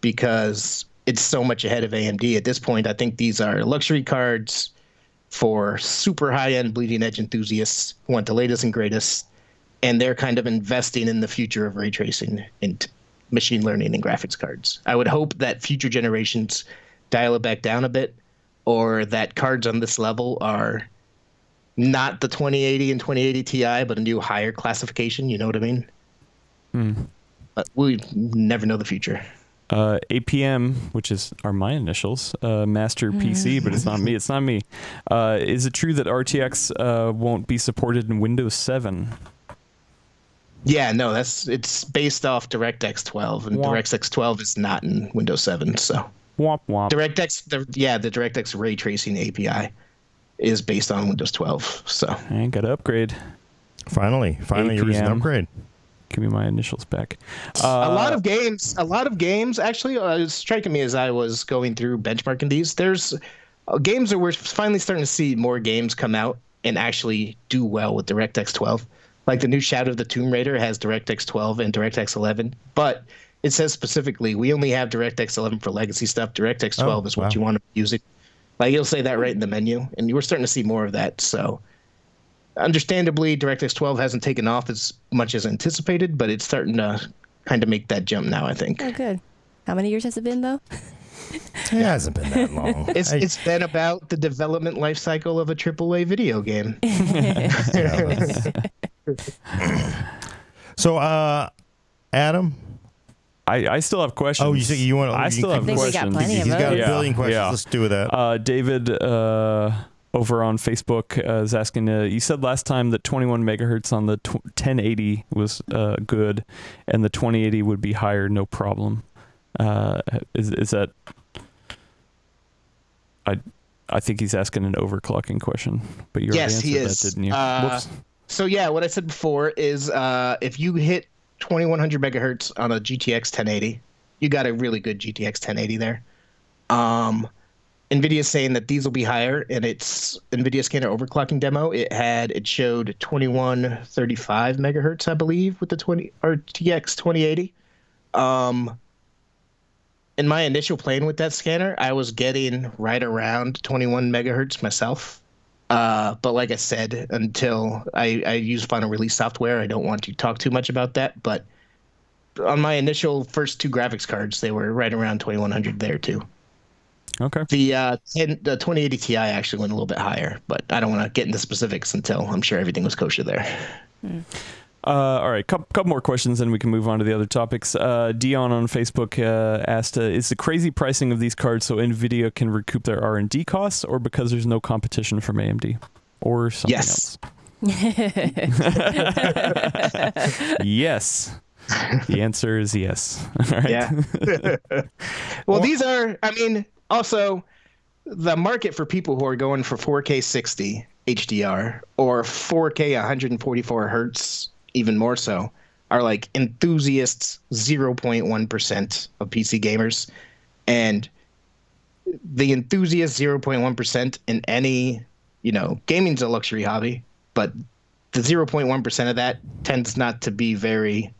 because it's so much ahead of AMD at this point. I think these are luxury cards for super high-end bleeding edge enthusiasts who want the latest and greatest, and they're kind of investing in the future of ray tracing and machine learning and graphics cards. I would hope that future generations dial it back down a bit, or that cards on this level are not the 2080 and 2080 Ti, but a new higher classification. You know what I mean? But we never know the future. APM, which are my initials, Master PC, but it's not me. It's not me. Is it true that RTX won't be supported in Windows 7? Yeah, no, it's based off DirectX 12, and DirectX 12 is not in Windows 7. So womp womp. the DirectX ray tracing API is based on Windows 12. So I got to upgrade. Finally, you're using an upgrade. Give me my initials back. A lot of games actually, it was striking me as I was going through benchmarking these. There's we're finally starting to see more games come out and actually do well with DirectX 12. Like the new Shadow of the Tomb Raider has DirectX 12 and DirectX 11, but it says specifically we only have DirectX 11 for legacy stuff. DirectX 12 is what you want to use it. Like it'll say that right in the menu, and we're starting to see more of that. So, understandably, DirectX 12 hasn't taken off as much as anticipated, but it's starting to kind of make that jump now, I think. Oh, good. How many years has it been, though? It hasn't been that long. It's been about the development life cycle of a AAA video game. So, Adam? I still have questions. Oh, you say you want to? I still have think we questions. got plenty of He's got a those. billion questions. Yeah. Let's do with that. David over on Facebook is asking, you said last time that 21 megahertz on the 1080 was good and the 2080 would be higher, no problem. Is that... I think he's asking an overclocking question, but you already answered that, didn't you? Whoops. So yeah, what I said before is if you hit 2100 megahertz on a GTX 1080, you got a really good GTX 1080 there. NVIDIA's saying that these will be higher, and its NVIDIA Scanner overclocking demo, it showed 2135 megahertz, I believe, with the RTX 2080. In my initial playing with that scanner, I was getting right around 21 megahertz myself. But like I said, until I use final release software, I don't want to talk too much about that. But on my initial first two graphics cards, they were right around 2100 there too. Okay. The 2080 Ti actually went a little bit higher, but I don't want to get into specifics until I'm sure everything was kosher there. All right, couple more questions, and we can move on to the other topics. Dion on Facebook asked, is the crazy pricing of these cards so NVIDIA can recoup their R&D costs, or because there's no competition from AMD, or something else? Yes. The answer is yes. All right. Yeah. Well, these are, I mean, also the market for people who are going for 4K 60 HDR or 4K 144 hertz, even more so, are like enthusiasts, 0.1% of PC gamers. And the enthusiast 0.1% in any, gaming's a luxury hobby, but the 0.1% of that tends not to be very,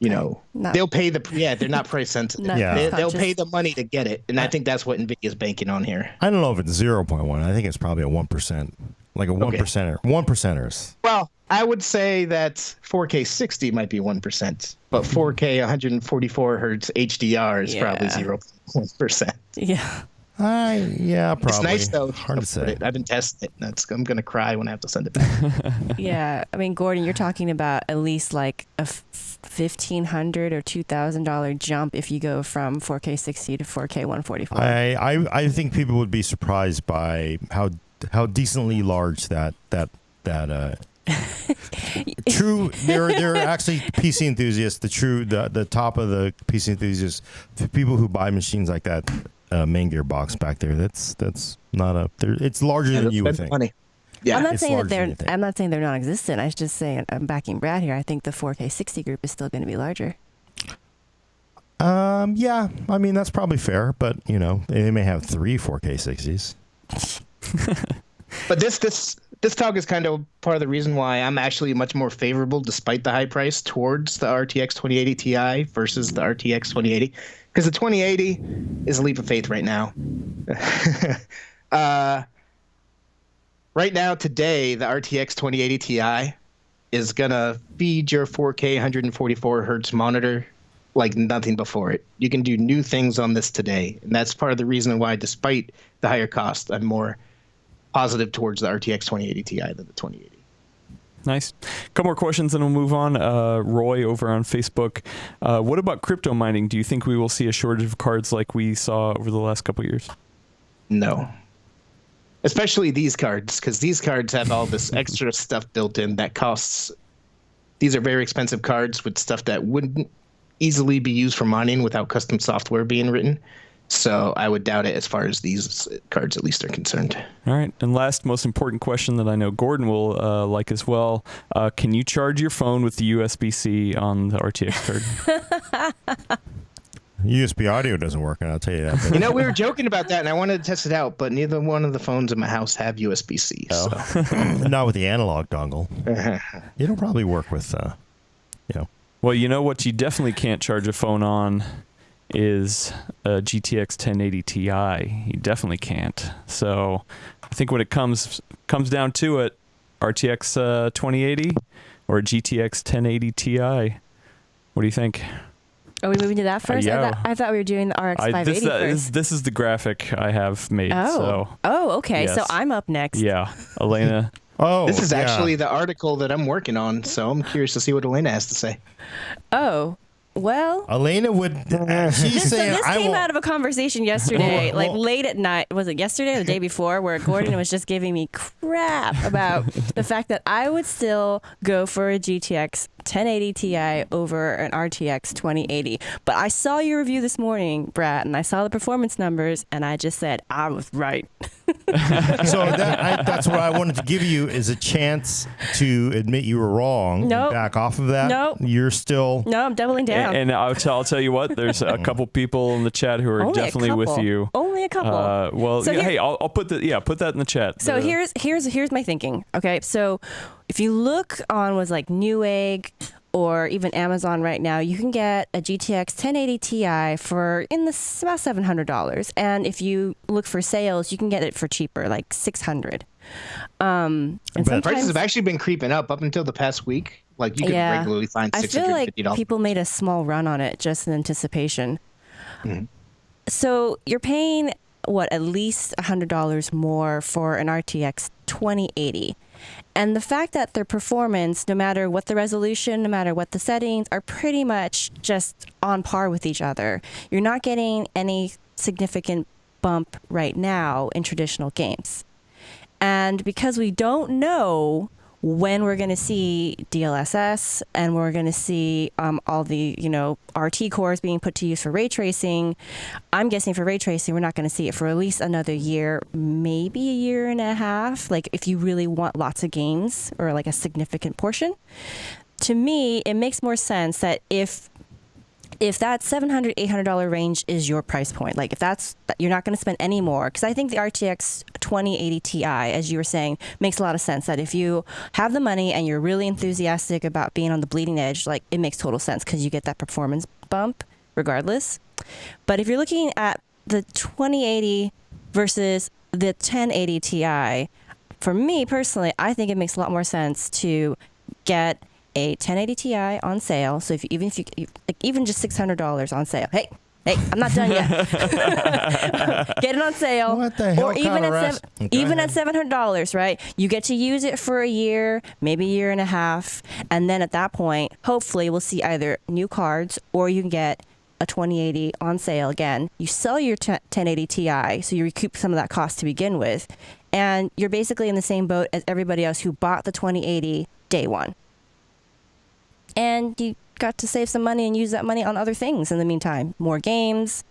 they'll pay they're not price sensitive. They'll pay the money to get it. And I think that's what NVIDIA's banking on here. I don't know if it's 0.1. I think it's probably a 1%, like a 1%er. 1%ers. Well, I would say that 4K 60 might be 1%, but 4K 144 hertz HDR is probably 0.1%. Yeah. Yeah, probably. It's nice though. Hard to say. I've been testing it. I'm going to cry when I have to send it back. Yeah. I mean, Gordon, you're talking about at least like a $1,500 or $2,000 jump if you go from 4K 60 to 4K 144. I think people would be surprised by how decently large that true. They're actually PC enthusiasts. The top of the PC enthusiasts, the people who buy machines like that. Main gear box back there. That's not it's larger than you would think. Funny. Yeah, I'm not saying they're non-existent. I was just saying I'm backing Brad here. I think the 4K 60 group is still going to be larger. Yeah, I mean that's probably fair, but they may have 3 4K 60s. But this talk is kind of part of the reason why I'm actually much more favorable, despite the high price, towards the RTX 2080 Ti versus the RTX 2080. Because the 2080 is a leap of faith right now. Right now, today, the RTX 2080 Ti is going to feed your 4K 144 hertz monitor like nothing before it. You can do new things on this today. And that's part of the reason why, despite the higher cost, I'm more positive towards the RTX 2080 Ti than the 2080. Nice. A couple more questions and we'll move on. Roy over on Facebook. What about crypto mining? Do you think we will see a shortage of cards like we saw over the last couple of years? No. Especially these cards, because these cards have all this extra stuff built in that costs. These are very expensive cards with stuff that wouldn't easily be used for mining without custom software being written. So I would doubt it as far as these cards at least are concerned. All right. And last, most important question that I know Gordon will like as well. Can you charge your phone with the USB-C on the RTX card? USB audio doesn't work, and I'll tell you that. But You know, we were joking about that, and I wanted to test it out, but neither one of the phones in my house have USB-C. So. not with the analog dongle. It'll probably work with, Well, you know what you definitely can't charge a phone on is a GTX 1080 Ti. You definitely can't. So I think when it comes down to it, RTX 2080 or GTX 1080 Ti. What do you think? Are we moving to that first? Yeah. I thought we were doing the RX 580 first. This is the graphic I have made. Oh. So, Okay. yes. So I'm up next. yeah, Elena. This is actually the article that I'm working on, so I'm curious to see what Elena has to say. Oh. Well, Elena would. She's saying, this I came won't. out of a conversation yesterday, Well- like late at night. Was it yesterday or the day before, where Gordon was just giving me crap about the fact that I would still go for a GTX 1080 Ti over an RTX 2080. But I saw your review this morning, Brad, and I saw the performance numbers, and I just said I was right. So that's what I wanted to give you is a chance to admit you were wrong. Nope. And back off of that. Nope. You're still. No, I'm doubling down. And I'll tell you what. There's a couple people in the chat who are Only a definitely with couple. you. Only a couple. Well, So yeah, here- hey, I'll put that in the chat. So The- here's my thinking. Okay, so if you look on was like Newegg or even Amazon right now, you can get a GTX 1080 Ti for about $700, and if you look for sales, you can get it for cheaper, like $600. And But sometimes Prices have actually been creeping up until the past week. Like you could Yeah. regularly find I feel like $650. people made a small run on it just in anticipation. So you're paying at least $100 more for an RTX 2080. And the fact that their performance, no matter what the resolution, no matter what the settings, are pretty much just on par with each other. You're not getting any significant bump right now in traditional games. And because we don't know when we're going to see DLSS and we're going to see all the, RT cores being put to use for ray tracing, I'm guessing for ray tracing, we're not going to see it for at least another year, maybe a year and a half. Like if you really want lots of games or like a significant portion. To me, it makes more sense that if that $700, $800 range is your price point, like if you're not going to spend any more, because I think the RTX 2080 Ti, as you were saying, makes a lot of sense. That if you have the money and you're really enthusiastic about being on the bleeding edge, like it makes total sense because you get that performance bump regardless. But if you're looking at the 2080 versus the 1080 Ti, for me personally, I think it makes a lot more sense to get a 1080 Ti on sale. So even just $600 on sale. Hey, I'm not done yet. Get it on sale. What the hell Or even kind of at rest- Go even at ahead. $700, right? You get to use it for a year, maybe a year and a half, and then at that point, hopefully, we'll see either new cards or you can get a 2080 on sale again. You sell your 1080 Ti, so you recoup some of that cost to begin with, and you're basically in the same boat as everybody else who bought the 2080 day one. And you got to save some money and use that money on other things in the meantime. More games,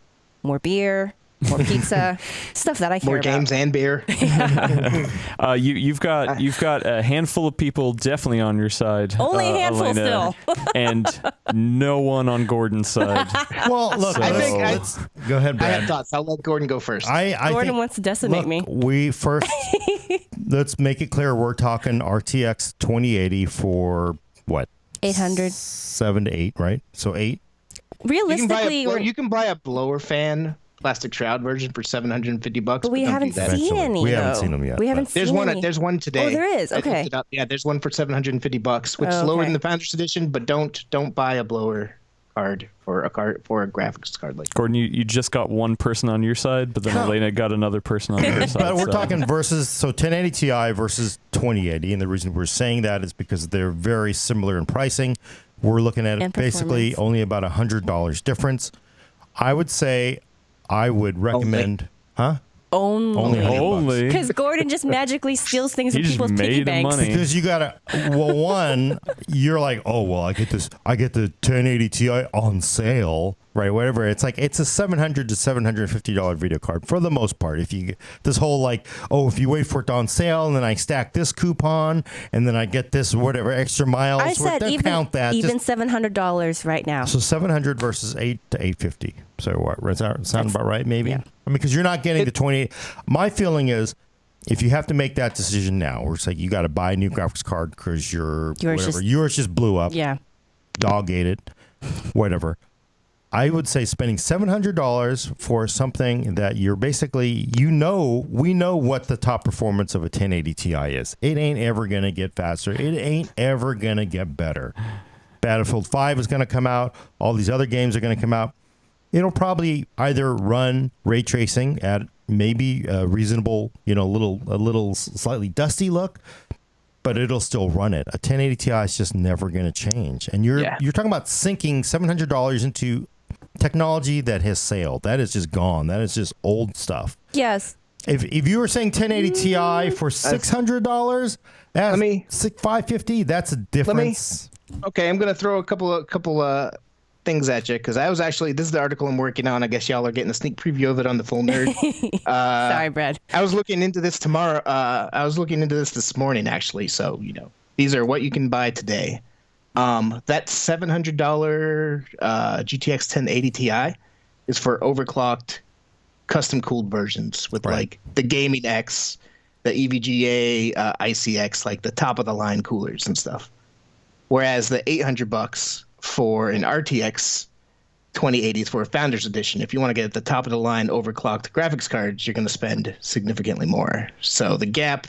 more beer, more pizza, stuff that I care More about. games and beer. You've got a handful of people definitely on your side. Only a handful Elena, still. and no one on Gordon's side. Well, look, So- let's go ahead, I have Brad. thoughts. I'll let Gordon go first. I Gordon think, wants to decimate look, me. We first, let's make it clear. We're talking RTX 2080 for what? 800. 7 to 8, right? So 8. Realistically, You can buy a blower fan plastic shroud version for $750, but we don't do haven't that. seen Eventually. any. We haven't though. seen them yet, We but- haven't There's seen one. any. There's one today. Oh, there is. I looked Okay. it up. Yeah, there's one for $750, which is Oh, lower okay. than the Founders Edition, but don't buy a blower card for a graphics card like. Gordon, you just got one person on your side, but then Huh. Elena got another person on her side. But we're so- talking versus, so 1080 Ti versus 2080. And the reason we're saying that is because they're very similar in pricing. We're looking at And basically performance. only about $100 difference. I would say I would recommend, Only Only. $100 bucks. Only. Because Gordon just magically steals things He from just people's piggy made banks. money. Because you gotta, well, one, you're like, oh, well, I get the 1080 Ti on sale. right? Whatever. It's like it's a $700 to $750 video card for the most part. If you this whole like, oh, if you wait for it on sale and then I stack this coupon and then I get this whatever extra miles, I said don't count that. even $700 right now. So 700 versus 8 to 850. So what? Does that sound about right? Maybe. Yeah. I mean, because you're not getting the 28. My feeling is, if you have to make that decision now, or it's like you got to buy a new graphics card because yours just blew up. Yeah. Dog ate it, whatever. I would say spending $700 for something that you're basically, we know what the top performance of a 1080 Ti is. It ain't ever going to get faster. It ain't ever going to get better. Battlefield 5 is going to come out. All these other games are going to come out. It'll probably either run ray tracing at maybe a reasonable, a little slightly dusty look, but it'll still run it. A 1080 Ti is just never going to change. And you're talking about sinking $700 into technology that has sailed. That is just gone. That is just old stuff. Yes. If you were saying 1080 Ti for $600, that's $550. That's a difference. Okay, I'm gonna throw a couple things at you because I was actually, this is the article I'm working on. I guess y'all are getting a sneak preview of it on the Full Nerd. Sorry, Brad. I was looking into this tomorrow. I was looking into this morning actually. So these are what you can buy today. That $700 GTX 1080 Ti is for overclocked, custom cooled versions with like the Gaming X, the EVGA, ICX, like the top of the line coolers and stuff. Whereas the $800 for an RTX 2080 is for a Founders Edition. If you want to get at the top of the line overclocked graphics cards, you're going to spend significantly more. So the gap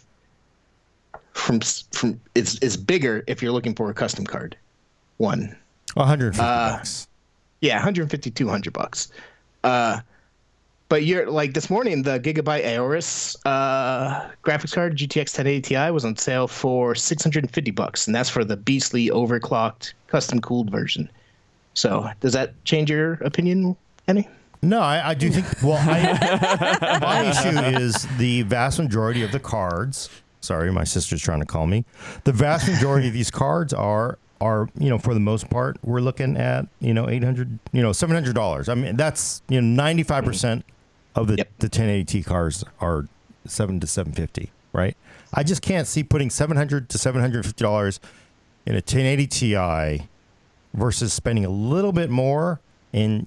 from is bigger if you're looking for a custom card. $150. Yeah, $150, $200. But you're like this morning, the Gigabyte Aorus graphics card GTX 1080 Ti was on sale for $650, and that's for the beastly overclocked custom cooled version. So does that change your opinion, Kenny? No, I do think. Well, my issue is the vast majority of the cards. Sorry, my sister's trying to call me. The vast majority of these cards are for the most part, we're looking at $800, $700. I mean, that's 95% of the 1080 Ti cards are $700 to $750, right? I just can't see putting $700 to $750 in a 1080 Ti versus spending a little bit more in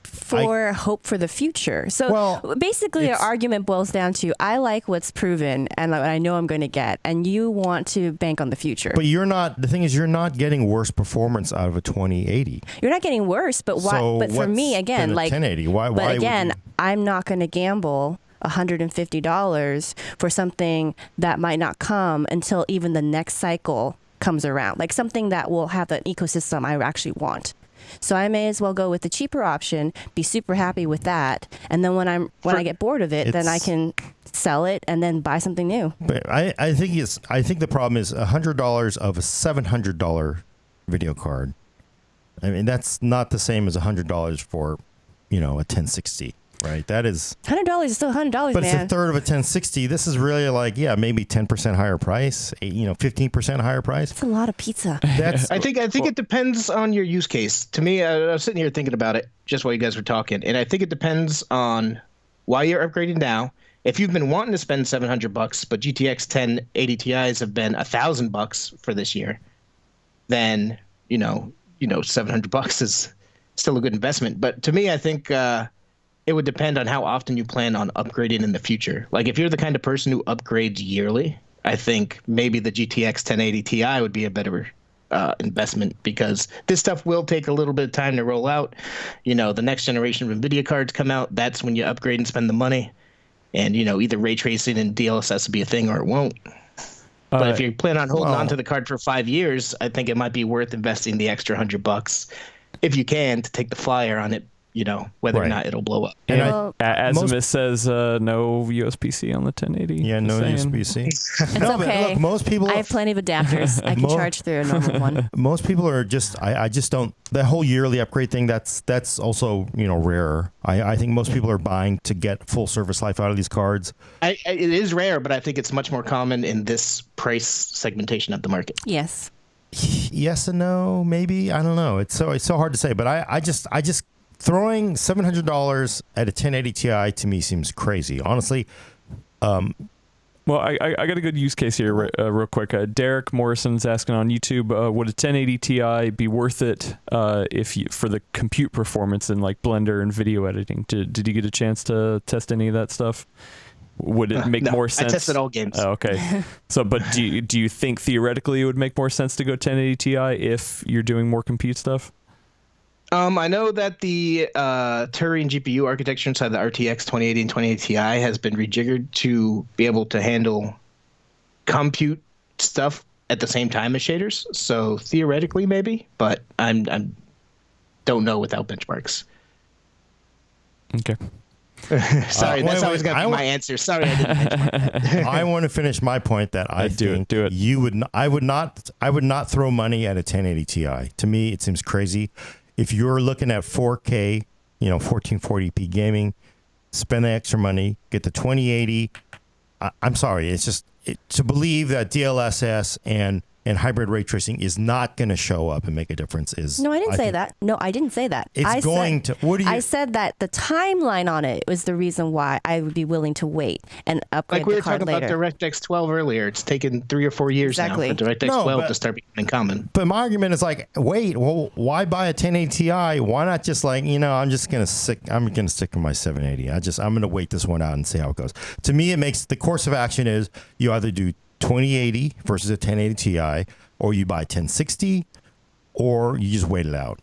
for hope for the future. So basically, our argument boils down to I like what's proven and I know I'm going to get, and you want to bank on the future. But you're not. The thing is, you're not getting worse performance out of a 2080. You're not getting worse, but why? So but for me, again, like 1080. Why? But again, I'm not going to gamble $150 for something that might not come until even the next cycle comes around. Like something that will have an ecosystem I actually want. So I may as well go with the cheaper option, be super happy with that, and then when I get bored of it, then I can sell it and then buy something new. But I think the problem is $100 of a $700 video card. I mean, that's not the same as $100 for a 1060. Right, that is $100 is still $100, but man. it's a third of a 1060. This is really like maybe 10% higher price, 15% higher price. That's a lot of pizza. I think it depends on your use case. To me, I was sitting here thinking about it just while you guys were talking, and I think it depends on why you're upgrading now. If you've been wanting to spend $700, but GTX 1080 Ti's have been $1,000 for this year, then $700 is still a good investment. But to me, I think it would depend on how often you plan on upgrading in the future. Like if you're the kind of person who upgrades yearly, I think maybe the GTX 1080 Ti would be a better investment because this stuff will take a little bit of time to roll out. The next generation of NVIDIA cards come out. That's when you upgrade and spend the money. And, either ray tracing and DLSS will be a thing or it won't. But if you plan on holding on to the card for 5 years, I think it might be worth investing the extra $100 if you can to take the flyer on it. Whether or not it'll blow up. And Azimuth says no USB-C on the 1080. Yeah, no USB-C. It's okay. Look, most people. I have plenty of adapters. I can charge through a normal one. Most people are just. I just don't. That whole yearly upgrade thing. That's also rare. I think most people are buying to get full service life out of these cards. It is rare, but I think it's much more common in this price segmentation of the market. Yes. Yes and no, maybe. I don't know. It's so hard to say. But I just throwing $700 at a 1080 Ti to me seems crazy. Honestly, well, I got a good use case here real quick. Derek Morrison's asking on YouTube, would a 1080 Ti be worth it for the compute performance in like Blender and video editing? Did you get a chance to test any of that stuff? Would it make more sense? I tested all games. Oh, okay. So, but do you think theoretically it would make more sense to go 1080 Ti if you're doing more compute stuff? I know that the Turing GPU architecture inside the RTX 2080 and 2080 Ti has been rejiggered to be able to handle compute stuff at the same time as shaders. So theoretically, maybe, but I don't know without benchmarks. Okay. Sorry, that's always going to be my answer. Sorry, I didn't benchmark. I want to finish my point that I think you would. I would not throw money at a 1080 Ti. To me, it seems crazy. If you're looking at 4K, 1440p gaming, spend the extra money, get the 2080. I'm sorry, it's just to believe that DLSS and hybrid ray tracing is not going to show up and make a difference is. No, I didn't say that. No, I didn't say that. It's going to. What do you? I said that the timeline on it was the reason why I would be willing to wait and upgrade the card later. Like we were talking about DirectX 12 earlier. It's taken 3 or 4 years now for DirectX 12 to start becoming common. But my argument is like, wait, well, why buy a 1080 Ti? Why not just like, I'm just going to stick with my 780. I'm going to wait this one out and see how it goes. To me, it makes the course of action is you either do 2080 versus a 1080 Ti, or you buy 1060, or you just wait it out.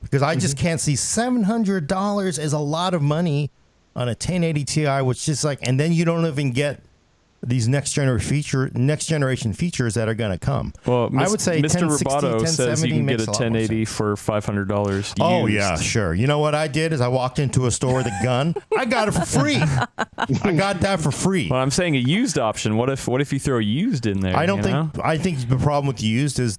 Because I just can't see $700 is a lot of money on a 1080 Ti, which is like, and then you don't even get these next generation features that are going to come. Well, I would say Mr. 1060, Roboto says you can get a 1080 for $500 used. Oh yeah, sure. You know what I did is I walked into a store with a gun. I got it for free. I got that for free. Well, I'm saying a used option. What if you throw used in there? I don't think. I think the problem with used is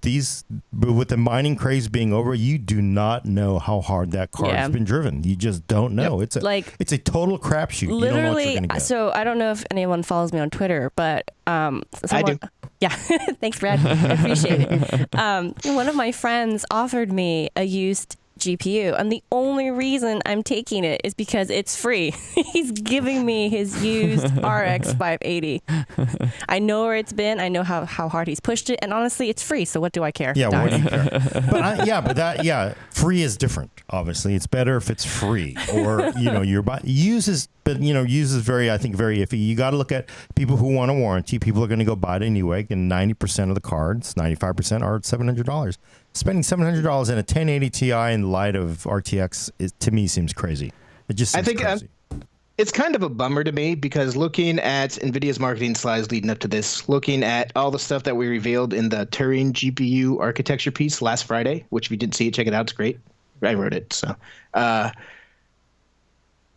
with the mining craze being over, you do not know how hard that car has been driven. You just don't know. Yep. It's a total crapshoot. Literally. You don't know what you're gonna get. So I don't know if anyone follows me on Twitter, but I do. Yeah, thanks, Brad. I appreciate it. One of my friends offered me a used GPU, and the only reason I'm taking it is because it's free. He's giving me his used RX 580. I know where it's been. I know how hard he's pushed it, and honestly, it's free. So what do I care? Yeah, what do you care? Free is different. Obviously, it's better if it's free, or you're used is very, I think, very iffy. You got to look at people who want a warranty. People are going to go buy it anyway, and 90% of the cards, 95% are $700. Spending $700 in a 1080 Ti in light of RTX to me seems crazy. It just seems crazy. It's kind of a bummer to me because looking at NVIDIA's marketing slides leading up to this, looking at all the stuff that we revealed in the Turing GPU architecture piece last Friday, which if you didn't see it, check it out. It's great. I wrote it. So I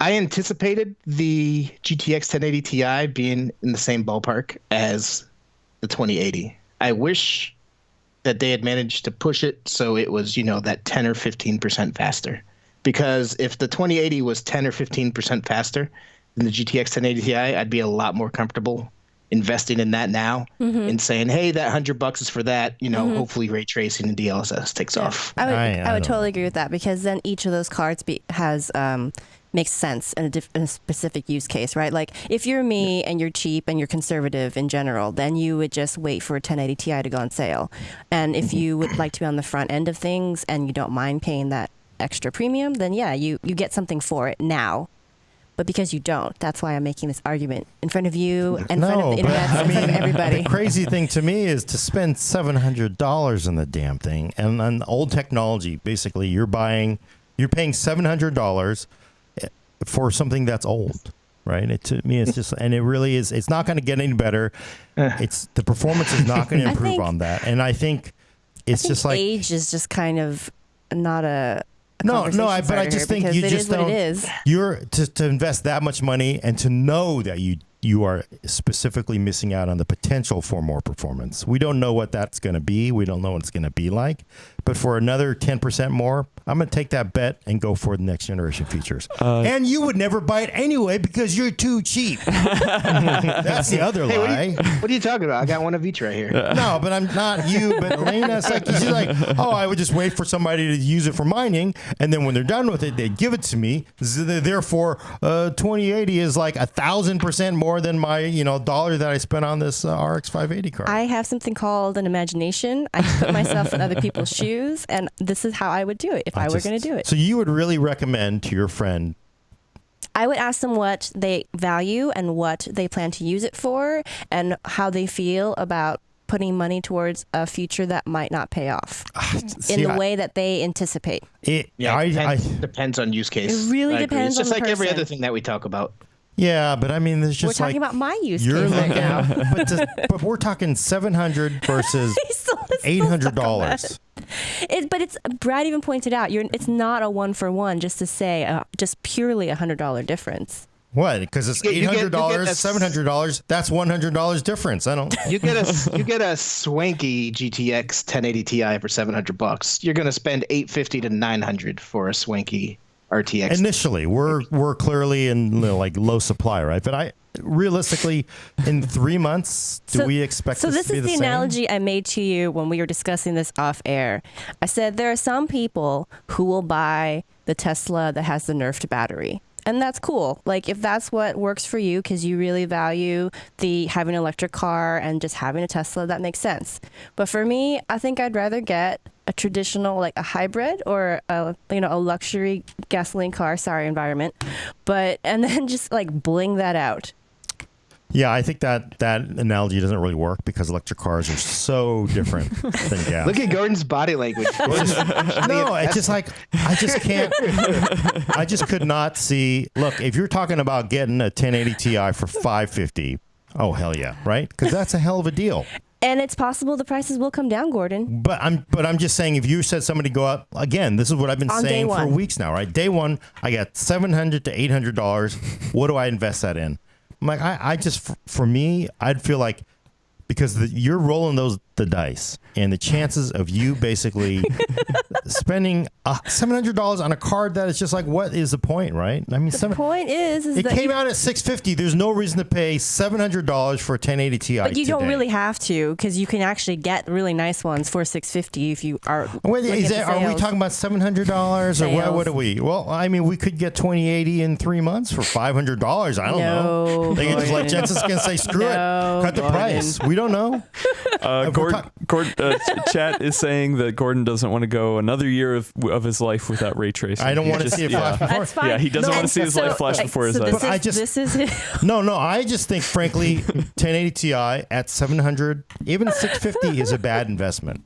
anticipated the GTX 1080 Ti being in the same ballpark as the 2080. I wish that they had managed to push it so it was, that 10 or 15% faster. Because if the 2080 was 10 or 15% faster than the GTX 1080 Ti, I'd be a lot more comfortable investing in that now and saying, hey, that $100 is for that, hopefully ray tracing and DLSS takes off. I would totally agree with that, because then each of those cards makes sense in a specific use case, right? Like if you're me and you're cheap and you're conservative in general, then you would just wait for a 1080 Ti to go on sale. And if you would like to be on the front end of things and you don't mind paying that extra premium, then yeah, you get something for it now. But because you don't, that's why I'm making this argument in front of you, in front of the internet, in front of everybody. The crazy thing to me is to spend $700 on the damn thing. And on old technology, basically, you're paying $700 for something that's old, right? To me, it's just, and it really is, it's not going to get any better. The performance is not going to improve on that. And I think just like age is just kind of not a but I just think you just don't. It is. You're to invest that much money and to know that you you are specifically missing out on the potential for more performance. We don't know what that's going to be. We don't know what it's going to be like. But for another 10% more, I'm going to take that bet and go for the next generation features. And you would never buy it anyway because you're too cheap. That's the other lie. What are you talking about? I got one of each right here. No, but I'm not you, but Elena. It's like, she's like, oh, I would just wait for somebody to use it for mining, and then when they're done with it, they give it to me. Therefore, 2080 is like 1,000% more than my dollar that I spent on this RX 580 card. I have something called an imagination. I put myself in other people's shoes, and this is how I would do it if I were going to do it. So you would really recommend to your friend? I would ask them what they value and what they plan to use it for, and how they feel about putting money towards a future that might not pay off in the way that they anticipate. It depends on use case. It really depends on the person. It's just like every other thing that we talk about. Yeah, but I mean, there's just we're talking about my use case right now. but we're talking $700 versus $800. But it's Brad even pointed out it's not a 1-for-1 just to say just purely $100 difference. What? Because it's $800, $700. That's $100 difference. I don't. You get a swanky GTX 1080 Ti for $700. You're gonna spend $850 to $900 for a swanky RTX. Initially, we're clearly in like low supply, right? But realistically, in 3 months, do we expect this to be the same? So this is the analogy I made to you when we were discussing this off air. I said there are some people who will buy the Tesla that has the nerfed battery. And that's cool. Like, if that's what works for you because you really value having an electric car and just having a Tesla, that makes sense. But for me, I think I'd rather get a traditional, like a hybrid or a luxury gasoline car. Sorry, environment. And then just like bling that out. Yeah, I think that analogy doesn't really work because electric cars are so different than gas. Look at Gordon's body language. No, it's just like, I just can't. I just could not see. Look, if you're talking about getting a 1080 Ti for $550, oh hell yeah, right? Because that's a hell of a deal. And it's possible the prices will come down, Gordon. But I'm just saying, if you said somebody go out again, this is what I've been saying for weeks now, right? Day one, I got $700 to $800. What do I invest that in? I'm like, I just, for me, I'd feel like, because you're rolling the dice, and the chances of you basically spending $700 on a card that is just like, what is the point, right? I mean, the point is it that came out at $650. There's no reason to pay $700 for a 1080 Ti. But you don't really have to, because you can actually get really nice ones for $650 if you are. Are we talking about $700 or what are we? Well, I mean, we could get 2080 in 3 months for $500. I don't know. They can just like Jensen's gonna say, screw it, cut the price. We don't know. Chat is saying that Gordon doesn't want to go another year of his life without ray tracing. I don't want to see it flash before. That's fine. Yeah, he doesn't want to see his life flash before his eyes. I just think, frankly, 1080 Ti at 700, even 650 is a bad investment.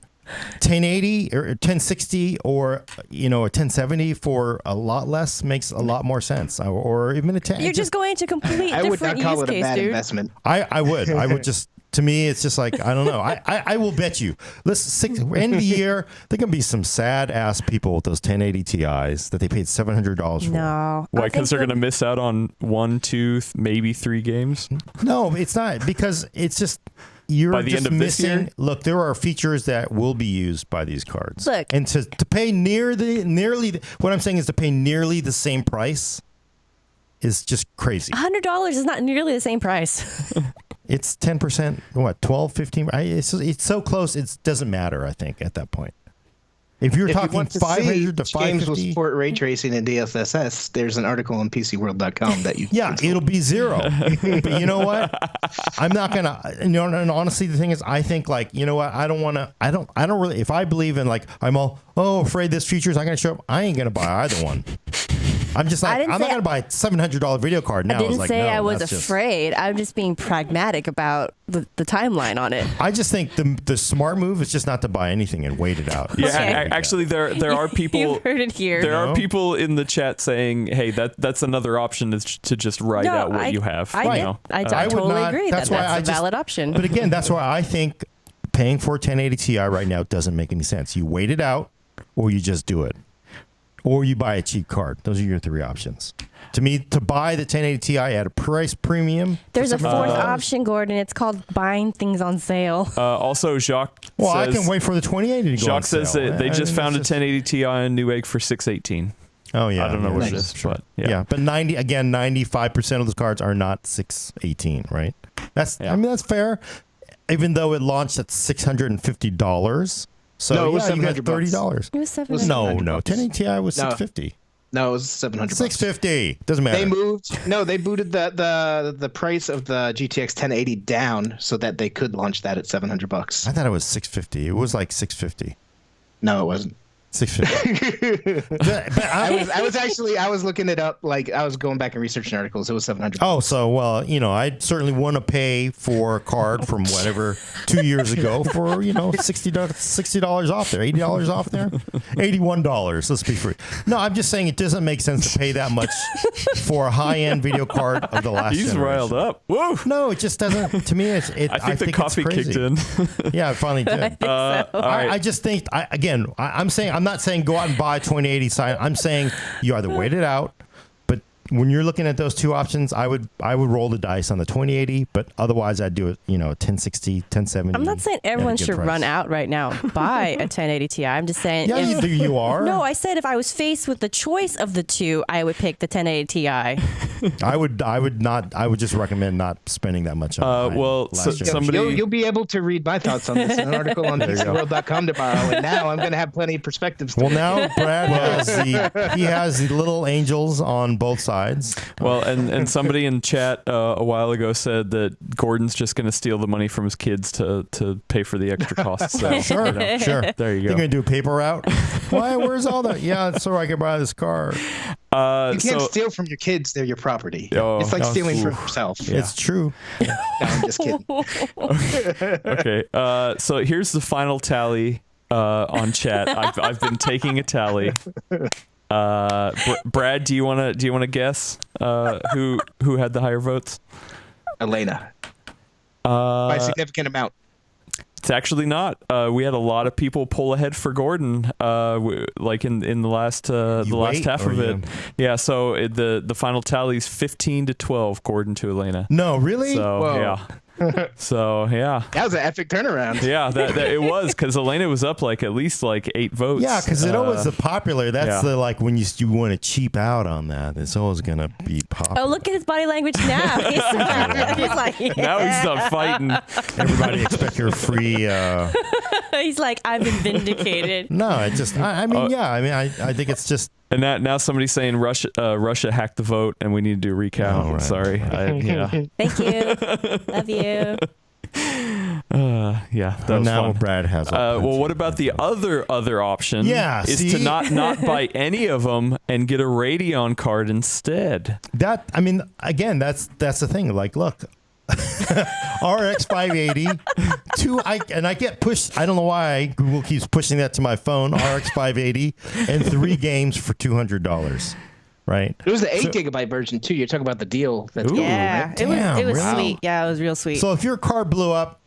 1080 or 1060 or a 1070 for a lot less makes a lot more sense. Or even a 10. You're just going to completely different use case, dude. I would not call it a bad investment. I would just. To me, it's just like, I don't know. I will bet you. Listen, end of the year, there can be some sad ass people with those 1080 Ti's that they paid $700 for. No. Why? Because they're going to miss out on 1, 2, maybe 3 games? No, it's not. Because it's just, you're by the just end of missing. This year? Look, there are features that will be used by these cards. Look. And to pay what I'm saying is to pay nearly the same price is just crazy. $100 is not nearly the same price. It's 10%, what, 12, 15? It's so close, it doesn't matter, I think, at that point. If you're talking 500 to 550. Games will support ray tracing and DLSS. There's an article on PCWorld.com that you. Yeah, it'll be 0. But you know what? I'm not gonna. And honestly, the thing is, I think like, you know what? I don't want to. I don't really. If I believe in like, I'm all afraid this feature's not gonna show up. I ain't gonna buy either one. I'm just like, I'm not going to buy a $700 video card now. I didn't say I was afraid. I'm just being pragmatic about the timeline on it. I just think the smart move is just not to buy anything and wait it out. Yeah, actually, there are people. You've heard it here. There are people in the chat saying, "Hey, that's another option is to just write out what you have." I totally agree. That's a valid option. But again, that's why I think paying for a 1080 Ti right now doesn't make any sense. You wait it out, or you just do it. or you buy a cheap card. Those are your three options. To me, to buy the 1080 Ti at a price premium. There's a fourth option, Gordon. It's called buying things on sale. Also, Jacques Well, says, I can wait for the 2080 to go Jacques on sale. says that they just found a 1080 Ti on Newegg for $618. Oh, yeah. I don't know what it Nice. is, but Yeah, but 95% of those cards are not 618, right? That's Yeah. I mean, that's fair. Even though it launched at $650. So No, it was yeah, you got $700. $30. It was $700. No. No, 1080 Ti was No. $650. No, it was $700. $650. Doesn't matter. They moved. No, they booted the price of the GTX 1080 down so that they could launch that at $700. I thought it was $650. It was like $650. No, it wasn't. $650. But I was looking it up. Like I was going back and researching articles. It was $700. Oh, so, well, I certainly want to pay for a card from whatever 2 years ago for, $60 off there, $80 off there, $81. Let's be free. No, I'm just saying it doesn't make sense to pay that much for a high-end video card of the last he's generation. riled up. Whoa! No, it just doesn't. To me, I think the it's coffee crazy. kicked in. Yeah, it finally did. All right. I just think, I'm not saying go out and buy 2080 sign. I'm saying you either wait it out, but when you're looking at those two options, I would roll the dice on the 2080, but otherwise I'd do it, 1060, 1070. I'm not saying everyone should run out right now buy a 1080 Ti. I'm just saying. Yeah, you are. No, I said if I was faced with the choice of the two, I would pick the 1080 Ti. I would just recommend not spending that much on somebody You'll be able to read my thoughts on this in an article on PCWorld.com tomorrow. And now I'm going to have plenty of perspectives. Well, now Brad has the little angels on both sides. Well, and somebody in chat a while ago said that Gordon's just going to steal the money from his kids to pay for the extra costs. So, Sure. There you go. You're going to do a paper route? Why? Where's all that? Yeah, so I can buy this car. You can't steal from your kids. They're your property. It's like stealing from yourself. Yeah. It's true. No, I'm just kidding. Okay. So here's the final tally on chat. I've been taking a tally. Brad, do you want to guess who had the higher votes? Elena. By a significant amount. It's actually not. We had a lot of people pull ahead for Gordon, like in the last half of it. Yeah. So the final tally is 15-12, Gordon to Elena. No, really? So Whoa. yeah. So yeah. That was an epic turnaround. Yeah, that it was, because Elena was up like at least like 8 votes. Yeah, because it always the popular. That's yeah. the like when you want to cheap out on that. It's always gonna be popular. Oh, look at his body language now. He's like, yeah. Now he's not fighting. Everybody expect your free. He's like, I've been vindicated. No, it just. I think it's just. And now somebody's saying Russia hacked the vote and we need to do a recount. Oh, right. Sorry. Yeah. Thank you. Love you. Yeah. That was now fun. Brad has. Well, what about the other option? Yeah, is see? to not buy any of them and get a Radeon card instead. Again, that's the thing. Like, look. RX 580 I get pushed. I don't know why Google keeps pushing that to my phone. RX 580 and 3 games for $200, right? It was the 8 GB version too. You're talking about the deal. That's Ooh. going on, Yeah, right? it was Damn, sweet. Yeah, it was real sweet. So if your car blew up,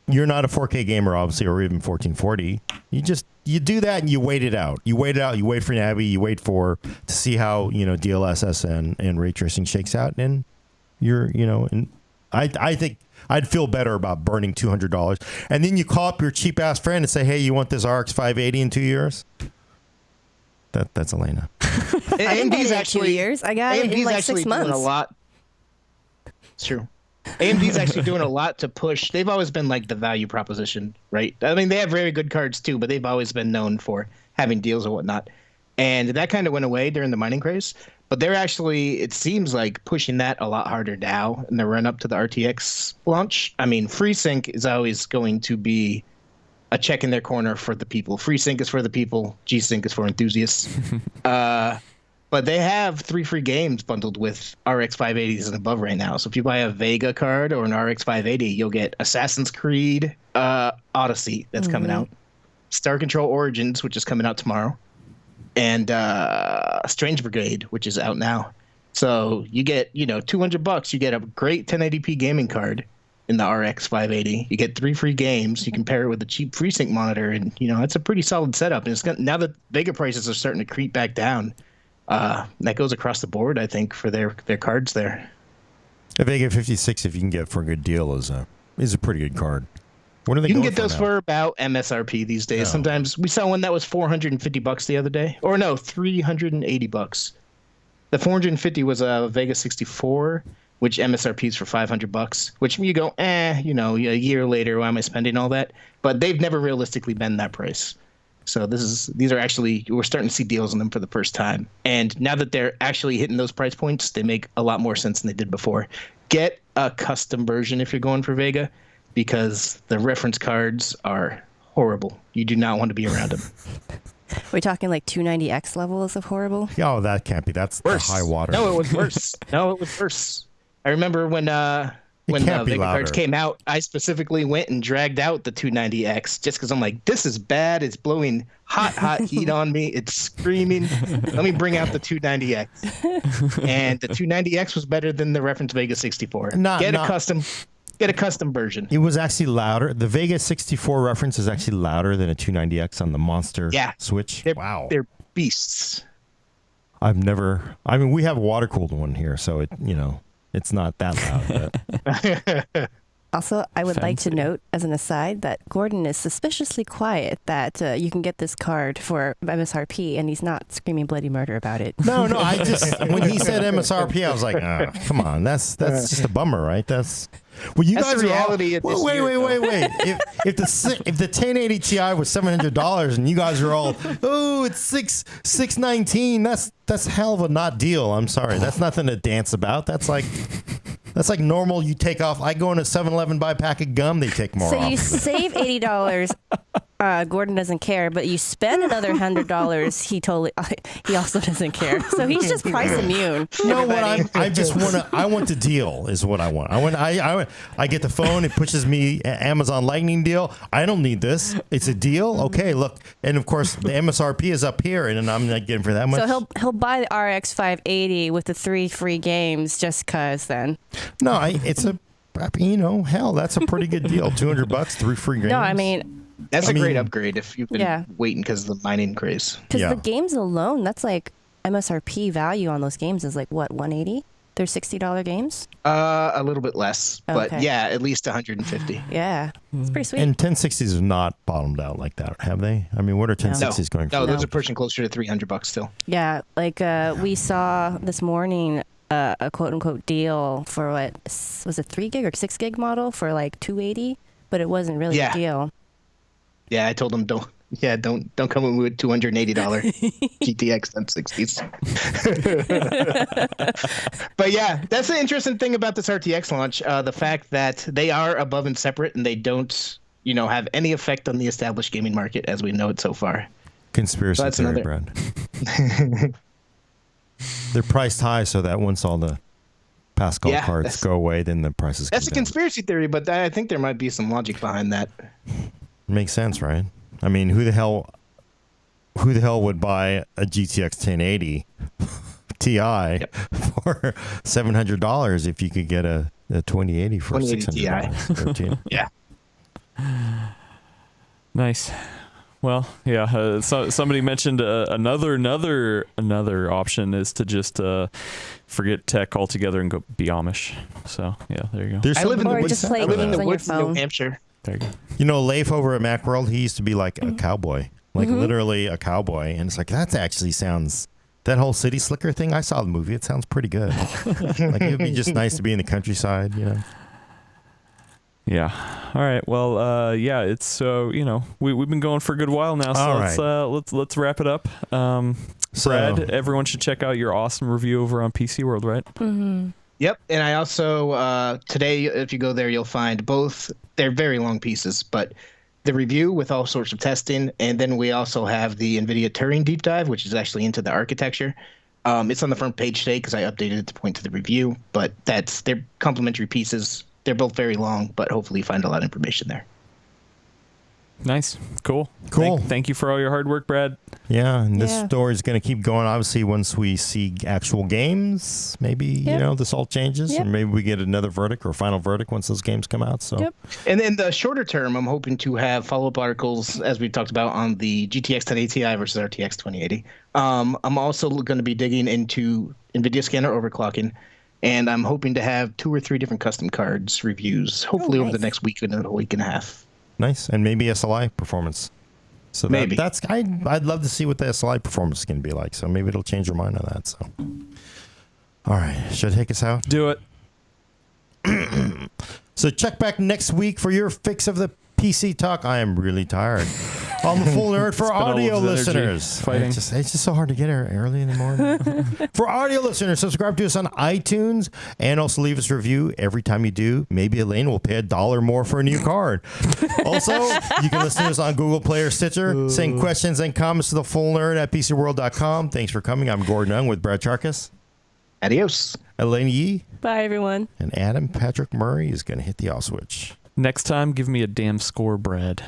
you're not a 4K gamer, obviously, or even 1440. You do that and you wait it out. You wait for Navi. You wait to see how DLSS and ray tracing shakes out, and I think I'd feel better about burning $200, and then you call up your cheap ass friend and say, "Hey, you want this RX 580 in 2 years?" That's Elena. AMD's actually 2 years. I got it in like 6 months. Doing a lot. It's true. AMD's actually doing a lot to push. They've always been like the value proposition, right? I mean, they have very good cards too, but they've always been known for having deals and whatnot. And that kind of went away during the mining craze. But they're actually, it seems like, pushing that a lot harder now in the run up to the RTX launch. I mean, FreeSync is always going to be a check in their corner for the people. FreeSync is for the people. G-Sync is for enthusiasts. But they have 3 free games bundled with RX 580s and above right now. So if you buy a Vega card or an RX 580, you'll get Assassin's Creed Odyssey that's coming out, Star Control Origins, which is coming out tomorrow, and Strange Brigade, which is out now. So you get, $200. You get a great 1080p gaming card, in the RX 580. You get 3 free games. You can pair it with a cheap FreeSync monitor, and it's a pretty solid setup. And now that Vega prices are starting to creep back down, that goes across the board, I think, for their cards there. The Vega 56, if you can get for a good deal, is a pretty good card. What are they? You can going get those now? for about MSRP these days. Oh. Sometimes we saw one that was $450 the other day, or no, $380. The 450 was a Vega 64, which MSRP is for $500. Which you go, a year later, why am I spending all that? But they've never realistically been that price. So these are actually, we're starting to see deals on them for the first time. And now that they're actually hitting those price points, they make a lot more sense than they did before. Get a custom version if you're going for Vega, because the reference cards are horrible. You do not want to be around them. We're talking like 290X levels of horrible. Oh, that can't be. That's the high water. No, it was worse. I remember when the Vega cards came out, I specifically went and dragged out the 290X just because I'm like, this is bad. It's blowing hot heat on me. It's screaming. Let me bring out the 290X. And the 290X was better than the reference Vega 64. Get a custom version. It was actually louder. The Vega 64 reference is actually louder than a 290X on the Monster Switch. Wow. They're beasts. We have a water-cooled one here, so it's not that loud. Also, I would like to note, as an aside, that Gordon is suspiciously quiet, that you can get this card for MSRP, and he's not screaming bloody murder about it. No, when he said MSRP, I was like, come on, that's just a bummer, right? That's the reality of this year. Wait. If the 1080 Ti was $700 and you guys are all, it's $619, that's a hell of a not deal. I'm sorry, that's nothing to dance about. That's like normal. You take off. I go into 7-Eleven, buy a pack of gum. They take more off. So you save $80. Gordon doesn't care, but you spend another $100. He also doesn't care. So he's just price immune. You know what? I want the deal is what I want. I get the phone. It pushes me Amazon Lightning deal. I don't need this. It's a deal. Okay, look. And of course the MSRP is up here, and I'm not getting for that much. So he'll buy the RX 580 with the 3 free games just cause then. No, hell, that's a pretty good deal. $200, 3 free games. No, I mean, that's a great upgrade if you've been waiting because of the mining craze. Because the games alone, that's like MSRP value on those games is like what, 180? They're $60 games? A little bit less, but at least 150. Yeah, it's pretty sweet. And 1060s have not bottomed out like that, have they? I mean, what are 1060s going for? No, those are pushing closer to $300 still. Yeah, like we saw this morning a quote unquote deal for what was it, 3 gig or 6 gig model for like 280, but it wasn't really a deal. Yeah, I told them don't come in with $280 GTX 1060s. But yeah, that's the interesting thing about this RTX launch, the fact that they are above and separate, and they don't, have any effect on the established gaming market as we know it so far. Conspiracy theory, Brad. They're priced high so that once all the Pascal cards go away, then the prices. That's a conspiracy theory, but I think there might be some logic behind that. Makes sense, right? I mean, who the hell would buy a GTX 1080 Ti for $700 if you could get a 2080 for $600? Yeah. Nice. Well, yeah. So somebody mentioned another option is to just forget tech altogether and go be Amish. So yeah, there you go. I live in the woods. I live in the woods in New Hampshire. There you go. Leif over at Macworld, he used to be like a cowboy, literally a cowboy, and it's like that actually sounds. That whole city slicker thing. I saw the movie. It sounds pretty good. Like it would be just nice to be in the countryside, Yeah. All right. Well, it's we've been going for a good while now, so let's wrap it up. Brad, everyone should check out your awesome review over on PCWorld, right? Mm-hmm. Yep, and I also today, if you go there, you'll find both. They're very long pieces, but the review with all sorts of testing, and then we also have the Nvidia Turing deep dive, which is actually into the architecture. It's on the front page today because I updated it to point to the review, but they're complementary pieces. They're both very long, but hopefully you find a lot of information there. Nice. Cool. Cool. Thank you for all your hard work, Brad. Yeah, and this Yeah. story is going to keep going. Obviously, once we see actual games, maybe Yep. this all changes, Yep. and maybe we get another verdict or final verdict once those games come out. So, Yep. And in the shorter term, I'm hoping to have follow-up articles, as we talked about, on the GTX 1080 Ti versus RTX 2080. I'm also going to be digging into Nvidia scanner overclocking, and I'm hoping to have 2 or 3 different custom cards reviews, hopefully over the nice. next week and a week and a half. nice, and maybe SLI performance. So Maybe. I'd love to see what the SLI performance is going to be like. So maybe it'll change your mind on that. So, all right, should I take us out? Do it. So check back next week for your fix of the PC talk. I am really tired. I'm the full nerd for Spent all of audio his energy listeners. fighting. It's just so hard to get here early in the morning. For audio listeners, subscribe to us on iTunes and also leave us a review. Every time you do, maybe Elaine will pay $1 more for a new card. Also, you can listen to us on Google Play or Stitcher. Send questions and comments to the full nerd at PCWorld.com. Thanks for coming. I'm Gordon Young with Brad Charkis, Adios. Elaine Yee, Bye, everyone. and Adam Patrick Murray is going to hit the off switch. Next time, give me a damn score, Brad.